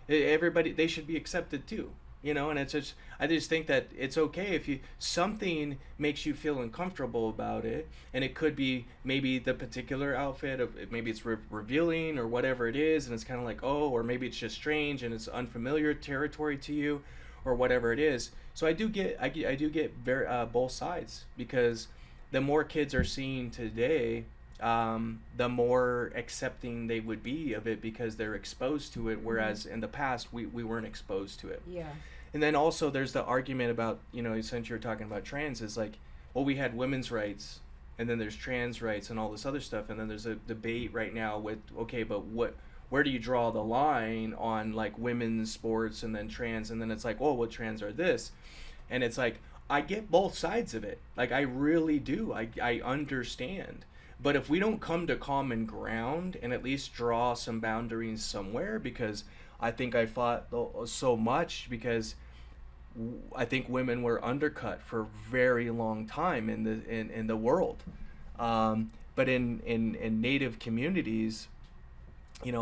Everybody, they should be accepted too, and it's just, I just think that it's okay if something makes you feel uncomfortable about it, and it could be maybe the particular outfit of, maybe it's revealing or whatever it is, and it's kind of like, oh, or maybe it's just strange and it's unfamiliar territory to you, or whatever it is. So I do get very both sides, because the more kids are seeing today, the more accepting they would be of it, because they're exposed to it, whereas in the past we weren't exposed to it. Yeah. And then also there's the argument about, since you're talking about trans, is like, well, we had women's rights, and then there's trans rights and all this other stuff, and then there's a debate right now with, okay, but where do you draw the line on like women's sports and then trans, and then it's like, oh, well, trans are this. And it's like, I get both sides of it. Like, I really do. I understand. But if we don't come to common ground and at least draw some boundaries somewhere, because I think I fought so much, because I think women were undercut for a very long time in the world. But in Native communities, a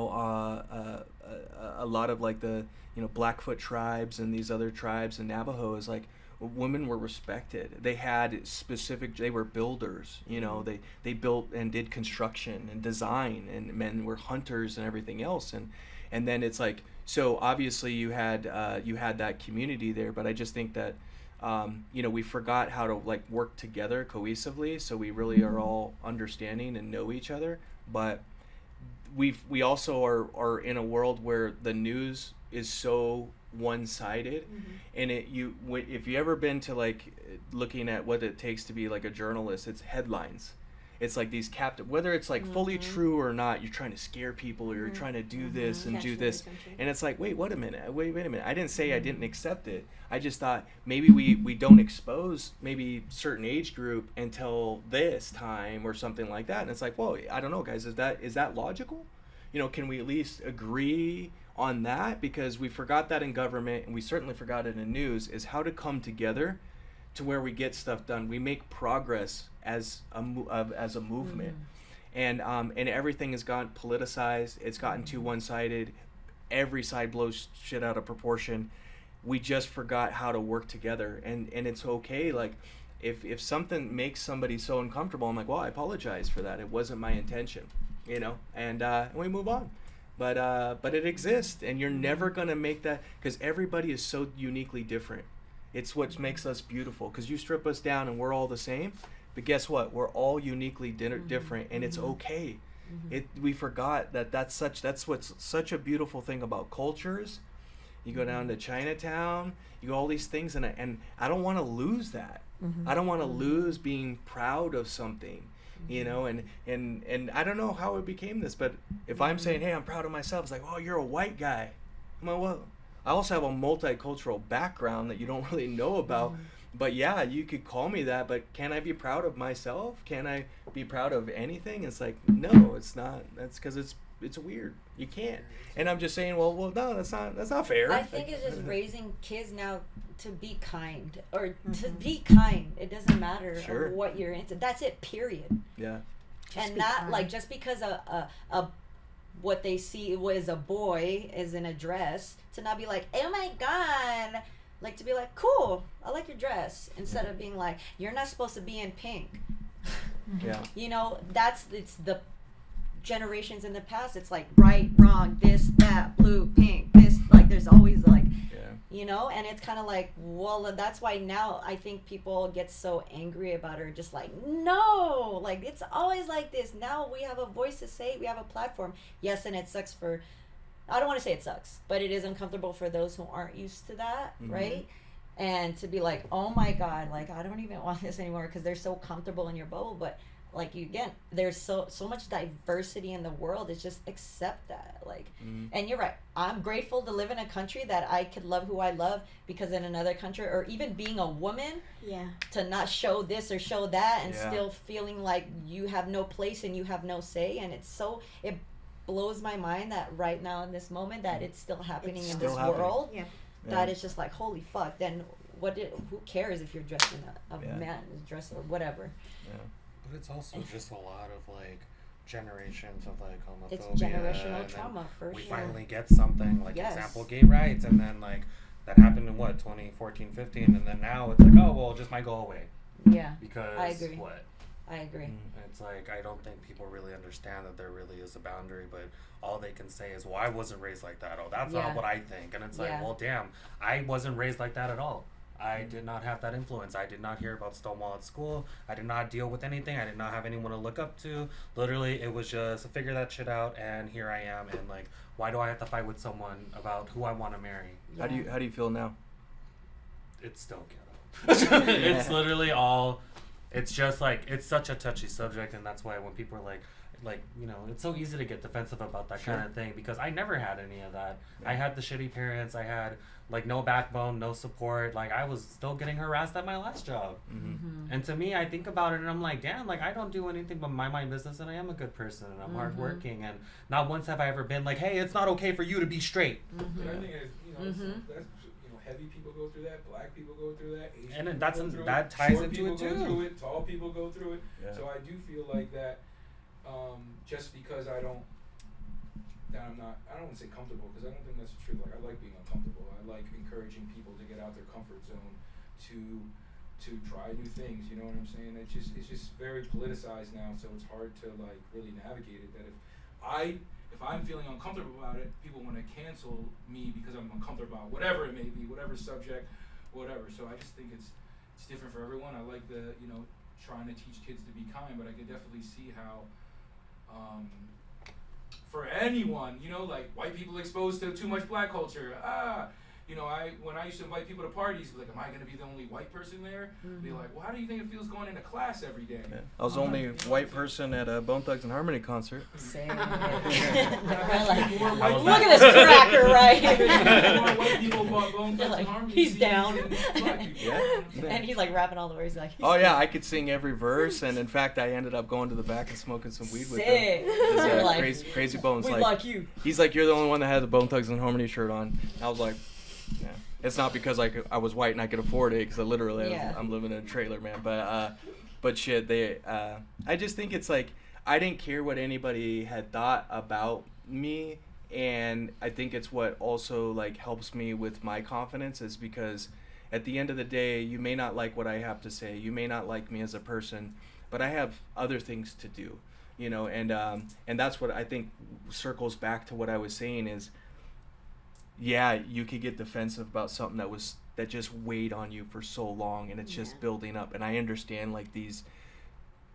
lot of like the Blackfoot tribes and these other tribes and Navajo, is like, women were respected. They had they were builders, they built and did construction and design, and men were hunters and everything else. And then it's like, so obviously you had that community there, but I just think that we forgot how to like work together cohesively, so we really are all understanding and know each other. But we also are in a world where the news is so one-sided, and if you ever been to like looking at what it takes to be like a journalist, it's headlines. it's like these captive, whether it's like fully true or not, you're trying to scare people or you're trying to do this and Catch do their this. attention. And it's like, wait a minute. I didn't say I didn't accept it. I just thought maybe we don't expose maybe certain age group until this time or something like that. And it's like, well, I don't know, guys, is that logical? You know, can we at least agree on that? Because we forgot that in government, and we certainly forgot it in news, is how to come together to where we get stuff done. We make progress as a movement. And everything has gotten politicized. It's gotten too one-sided. Every side blows shit out of proportion. We just forgot how to work together. And it's okay. Like, if something makes somebody so uncomfortable, I'm like, well, I apologize for that. It wasn't my intention, you know. And we move on. But it exists, and you're never gonna make that, because everybody is so uniquely different. It's what makes us beautiful. Because you strip us down, and we're all the same. But guess what? We're all uniquely different, and it's okay. We forgot that's what's such a beautiful thing about cultures. You go down to Chinatown, you go all these things, and I don't want to lose that. I don't want to lose being proud of something, you know. And I don't know how it became this, but if I'm saying, hey, I'm proud of myself, it's like, oh, you're a white guy. I'm like, well, I also have a multicultural background that you don't really know about. But yeah, you could call me that, but can I be proud of myself? Can I be proud of anything? It's like, no, it's not. That's because it's weird. You can't. And I'm just saying, well, no, that's not fair. I think it's just raising kids now to be kind, or to be kind. It doesn't matter Sure. what you're into. That's it, period. Yeah. And be not kind. like just because a what they see was a boy is in a dress, to not be like, oh my god. Like, to be like, cool, I like your dress, instead of being like, you're not supposed to be in pink. Yeah. You know, it's the generations in the past. It's like right, wrong, this, that, blue, pink, this. Like, there's always like, you know, and it's kind of like, well, that's why now I think people get so angry about it, just like, no, like, it's always like this. Now we have a voice to say, we have a platform. Yes, and it sucks for, I don't want to say it sucks, but it is uncomfortable for those who aren't used to that, right? And to be like, oh my God, like, I don't even want this anymore, because they're so comfortable in your bubble. But like, you, again, there's so much diversity in the world. It's just accept that, like, and you're right. I'm grateful to live in a country that I could love who I love, because in another country, or even being a woman, to not show this or show that, and still feeling like you have no place and you have no say. And it blows my mind that right now in this moment that it's still happening in this world. That it's just like, holy fuck. Then who cares if you're dressed in a man dress or whatever. But it's also just a lot of like generations of like homophobia. It's generational trauma for we sure. finally get something like example gay rights, and then like that happened in 2014, 15, and then now it's like, oh well, it just might go away. Because I agree. What? I agree. It's like, I don't think people really understand that there really is a boundary, but all they can say is, well, I wasn't raised like that. Oh, that's not what I think. And it's like, well, damn, I wasn't raised like that at all. I did not have that influence. I did not hear about Stonewall at school. I did not deal with anything. I did not have anyone to look up to. Literally, it was just figure that shit out, and here I am. And like, why do I have to fight with someone about who I want to marry? How do you feel now? It's still ghetto. It's literally all. It's just like, it's such a touchy subject, and that's why when people are like, you know, it's so easy to get defensive about that kind of thing, because I never had any of that. I had the shitty parents. I had like no backbone, no support. Like, I was still getting harassed at my last job. And to me, I think about it and I'm like, damn, like, I don't do anything but mind my business, and I am a good person, and I'm hardworking, and not once have I ever been like, hey, it's not okay for you to be straight. But I think that's, heavy people go through that, black people go through that, Asian And people that it, ties short into people it go too. through it, tall people go through it. So I do feel like that. Just because I don't want to say comfortable, because I don't think that's the truth. Like, I like being uncomfortable. I like encouraging people to get out their comfort zone, to try new things. You know what I'm saying? It's just very politicized now, so it's hard to like really navigate it. That if I'm feeling uncomfortable about it, people want to cancel me because I'm uncomfortable about whatever it may be, whatever subject, whatever. So I just think it's different for everyone. I like trying to teach kids to be kind, but I could definitely see how for anyone, like white people exposed to too much black culture, you know, when I used to invite people to parties, like, am I going to be the only white person there? Be like, well, how do you think it feels going into class every day? Yeah. I was the only white person at a Bone Thugs and Harmony concert. Same. More Look white at this cracker right here. more white people bought Bone They're Thugs like, and Harmony he's CDs down. than black people. Yeah. And he's like rapping all the words like. Oh yeah, I could sing every verse, and in fact, I ended up going to the back and smoking some weed with him. Sick. His, They're like, crazy Bones. we Like, like you. he's like, you're the only one that had the Bone Thugs and Harmony shirt on. I was like, yeah. It's not because I was white and I could afford it, because I'm living in a trailer, man. But shit, I just think it's like, I didn't care what anybody had thought about me, and I think it's what also like helps me with my confidence, is because at the end of the day, you may not like what I have to say, you may not like me as a person, but I have other things to do, you know, and that's what I think circles back to what I was saying is, yeah, you could get defensive about something that just weighed on you for so long, and it's just building up. And I understand like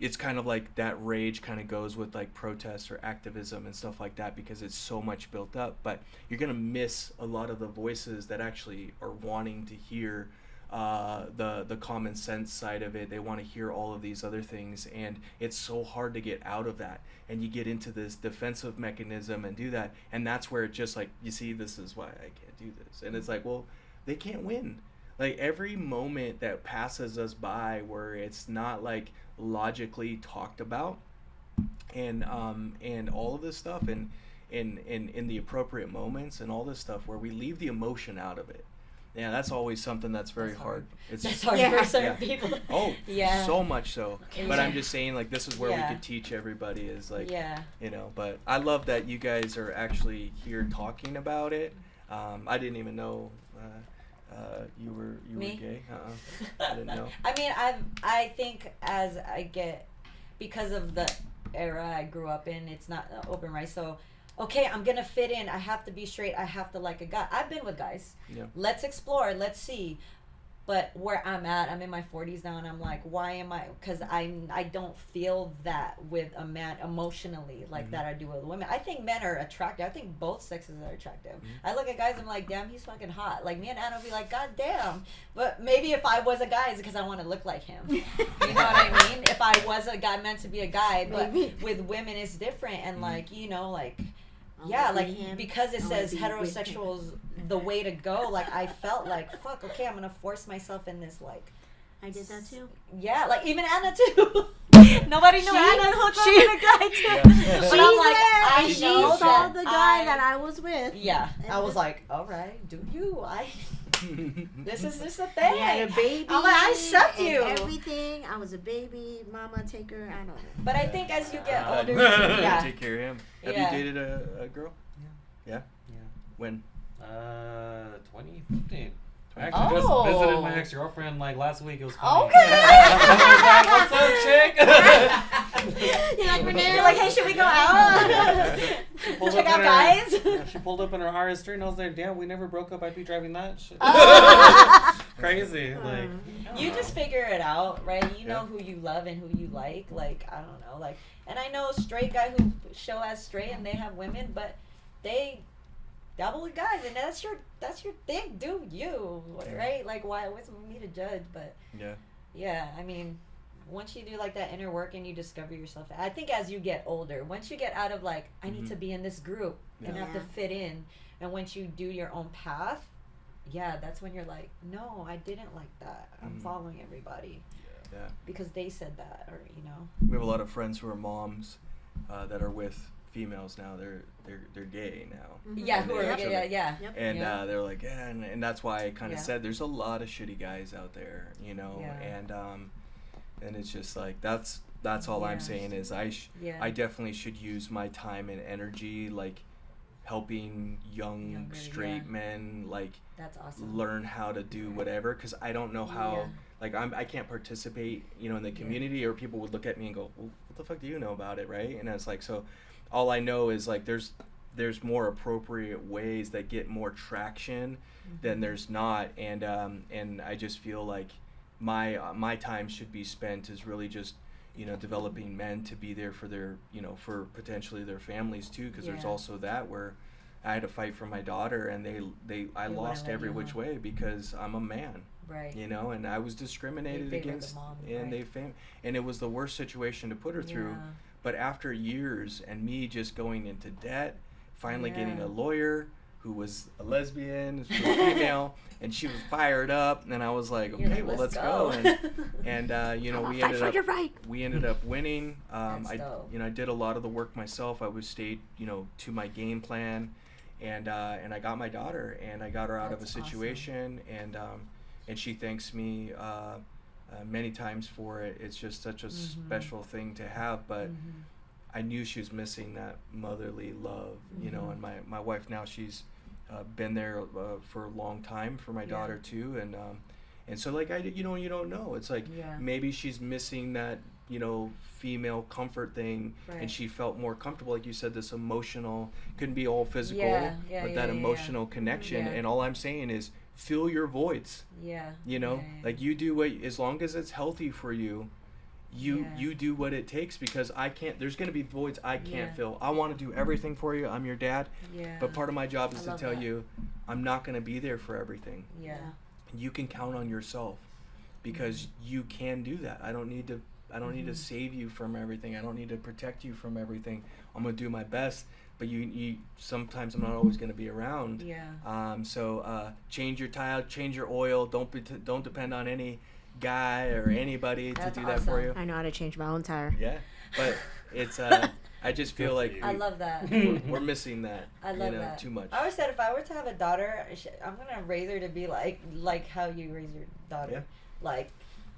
it's kind of like that rage kind of goes with like protests or activism and stuff like that, because it's so much built up, but you're gonna miss a lot of the voices that actually are wanting to hear the common sense side of it. They want to hear all of these other things, and it's so hard to get out of that, and you get into this defensive mechanism and do that, and that's where it just like, you see, this is why I can't do this, and it's like, well, they can't win. Like, every moment that passes us by where it's not like logically talked about, and all of this stuff, and in the appropriate moments and all this stuff, where we leave the emotion out of it. Yeah, that's always something that's very hard. That's hard Yeah. for certain Yeah. people. Oh, Yeah. so much so. Okay. But I'm just saying, like, this is where Yeah. we could teach everybody is like, Yeah. you know. But I love that you guys are actually here talking about it. I didn't even know you were Me? gay. I didn't know. I mean, I think as I get, because of the era I grew up in, it's not open, right? So, okay, I'm gonna fit in. I have to be straight. I have to like a guy. I've been with guys. Yeah. Let's explore. Let's see. But where I'm at, I'm in my 40s now, and I'm like, why am I? Because I don't feel that with a man emotionally like that I do with women. I think men are attractive. I think both sexes are attractive. I look at guys, I'm like, damn, he's fucking hot. Like, me and Anna will be like, god damn. But maybe if I was a guy, it's because I want to look like him. You know what I mean? If I was a guy meant to be a guy, but Maybe. with women it's different, and like, you know, like. I Yeah, wanna like, be him. because it I wanna says be with him. heterosexual's the way to go, like, I felt like, fuck, okay, I'm gonna force myself in this, like, I did that too. yeah, like, even Anna too. Nobody knew Anna hooked up with a guy too. Yeah. But I'm like, I she know saw that the guy I- that I was with. Yeah, And I was this- like, all right, do you? This is just a thing. We had a baby. I'm like, I accept and you. Everything. I was a baby. Mama, take her. I don't know. But I think as you get older, Yeah. yeah, Take care of him. Have Yeah. you dated a girl? Yeah. Yeah. When? 2015. I actually just Oh. visited my ex-girlfriend like last week. It was funny. Okay. I was like, what's up, chick? You're like, Renee, you're like, hey, should we go out? Pulled Check up out in her- guys. Yeah, she pulled up in her RS3 and I was like, damn, we never broke up. I'd be driving that shit. Oh. Crazy. Like, I don't You know. just figure it out, right? You know Yeah. who you love and who you like. Like, I don't know. Like, and I know straight guy who show as straight and they have women, but they double with guys, and that's your thing. Do you, right? Like, what's me to judge? But Yeah. yeah, I mean, once you do like that inner work and you discover yourself, I think as you get older, once you get out of like, I need to be in this group and Yeah. have to Yeah. fit in, and once you do your own path, yeah, that's when you're like, no, I didn't like that. I'm following everybody Yeah. because they said that, or you know. We have a lot of friends who are moms that are with females now. They're gay now. Yeah, And who they are actually- yeah. Yep. And Yeah. they're like, yeah, and that's why I kind of Yeah. said there's a lot of shitty guys out there, you know, Yeah. and it's just like that's all I'm Yeah. saying is Yeah. I definitely should use my time and energy like helping young Younger, straight yeah. men like That's awesome. learn how to do whatever, because I don't know how Yeah. like I can't participate, you know, in the community, or people would look at me and go, well, what the fuck do you know about it, right? And it's like, so all I know is like there's more appropriate ways that get more traction than there's not, and I just feel like my time should be spent is really just, you know, developing men to be there for their, you know, for potentially their families too, because there's Yeah. also that where I had to fight for my daughter, and I wouldn't lost let every you, which huh? way because I'm a man. Right. You know, and I was discriminated They favored the against, mom, and right. and it was the worst situation to put her through. Yeah. But after years and me just going into debt, finally getting Yeah. a lawyer who was a lesbian, she was female, and she was fired up, and I was like, You're okay, like, well, let's "Let's go. go." And you know, I'ma we fight ended for up your right. we ended up winning. That's I dope. you know, I did a lot of the work myself. I was stayed, you know, to my game plan, and I got my daughter, and I got her out of a That's awesome. situation, and she thanks me many times for it. It's just such a Mm-hmm. special thing to have, but Mhm. I knew she was missing that motherly love, you know. Mhm. And my wife now, she's been there for a long time for my Yeah. daughter too, and so like you know, you don't know. It's like Yeah. maybe she's missing that, you know, female comfort thing, Right. and she felt more comfortable, like you said, this emotional, couldn't be all physical, Yeah, yeah, but yeah, that yeah, yeah. emotional connection. Yeah. And all I'm saying is fill your voids. Yeah. You know, Yeah, yeah, like you do what, as long as it's healthy for you, Yeah. you do what it takes, because I can't, there's going to be voids I can't Yeah. fill. I want to do everything for you. I'm your dad. Yeah. But part of my job is I to love tell that. you, I'm not going to be there for everything. Yeah. You can count on yourself, because you can do that. I don't need to save you from everything. I don't need to protect you from everything. I'm going to do my best, but you sometimes I'm not always going to be around. Yeah. So change your tile, change your oil. Don't depend on any guy or anybody That's to do that for awesome. you. I know how to change my own tire. Yeah, but it's I just feel like I love that. we're missing that. I love you know, that. too much. I always said if I were to have a daughter, I'm gonna raise her to be like how you raise your daughter. Yeah. Like,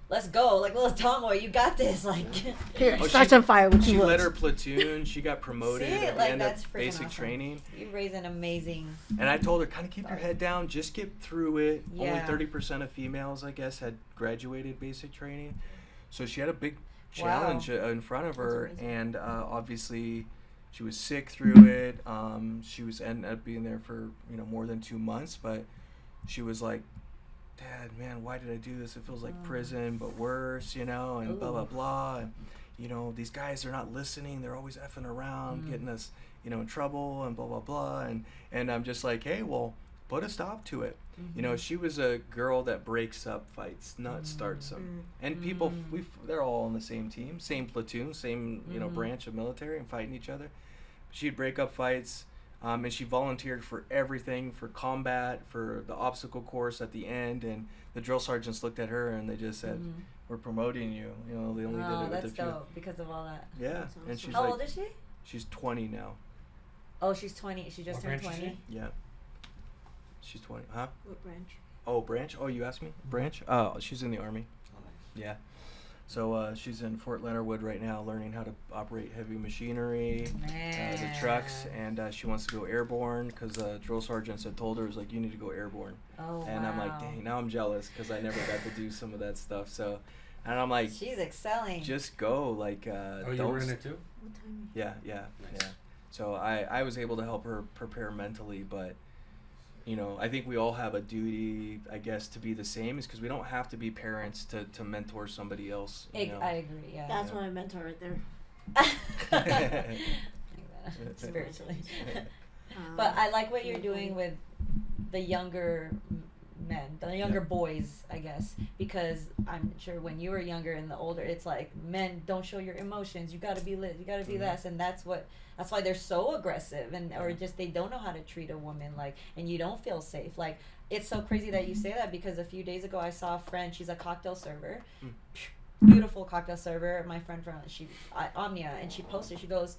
let's go, like little tomboy, you got this. Like, Here, Oh, start she- some fire with She you. led her platoon. She got promoted See, at the like, end that's of freaking basic awesome. training. you raise an amazing. And I told her, kind of keep your Sorry. head down, just get through it. Only Yeah. 30% of females, I guess, had graduated basic training. So she had a big Wow. challenge in front of her, amazing. and obviously she was sick through it. She was ended up being there for, you know, more than 2 months, but she was like, Dad, man, why did I do this? It feels like prison, but worse, you know, and blah, blah, Ooh. blah. And, you know, these guys are not listening. They're always effing around, getting us, you know, in trouble and blah, blah, blah. And I'm just like, hey, well, put a stop to it. You know, she was a girl that breaks up fights, not starts them. And people, they're all on the same team, same platoon, same, you know, branch of military, and fighting each other. She'd break up fights. And she volunteered for everything, for combat, for the obstacle course at the end. And the drill sergeants looked at her and they just said, "We're promoting you." You know, they only Oh, did it with that's a few. dope because of all that. Yeah, That's and awesome. she's How like, old is she? she's 20 now. Oh, she's 20. She just What turned branch is 20. Yeah, she's 20. Huh? What branch? Oh, branch. Oh, you asked me. Branch. Oh, she's in the Army. Yeah. So she's in Fort Leonard Wood right now, learning how to operate heavy machinery, the trucks, Man. and she wants to go airborne because drill sergeants had told her, was like, you need to go airborne. Oh, And I'm like, wow. dang, now I'm jealous because I never got to do some of that stuff. So, and I'm like, She's excelling. just go, like, Oh, you don't were in s- it too? What time? Yeah. Nice. So I was able to help her prepare mentally, but you know, I think we all have a duty, I guess, to be the same, is because we don't have to be parents to mentor somebody else. You know? I agree. Yeah. That's my mentor right there. Spiritually. Um, But I like what you're doing with the younger men, the younger boys, I guess, because I'm sure when you were younger and the older, it's like, men, don't show your emotions. You got to be lit. You got to be this, and that's why they're so aggressive, and or just they don't know how to treat a woman, like, and you don't feel safe. Like, it's so crazy that you say that, because a few days ago I saw a friend. She's a cocktail server, beautiful cocktail server. My friend from Omnia, and she posted. She goes,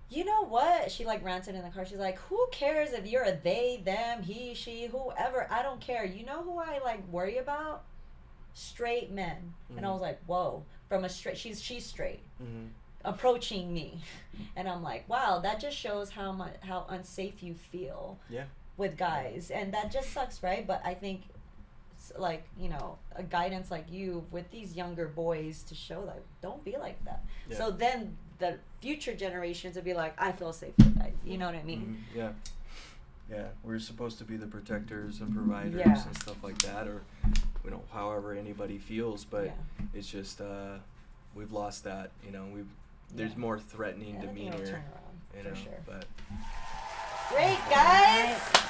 you know what? She like ranted in the car. She's like, who cares if you're a they, them, he, she, whoever? I don't care. You know who I like worry about? Straight men. And I was like, whoa. From a straight, she's straight, approaching me, and I'm like, wow, that just shows how unsafe you feel Yeah. with guys, and that just sucks, right? But I think, like, you know, a guidance like you with these younger boys to show that don't be like that. Yeah. So then the future generations would be like, I feel safe with guys. You know what I mean? Yeah. Yeah. We're supposed to be the protectors and providers Yeah. and stuff like that, or you know, however anybody feels. But Yeah. it's just we've lost that. You know, there's Yeah. more threatening Yeah, I think it'll demeanor. turn around, You for know, sure. but Great, guys.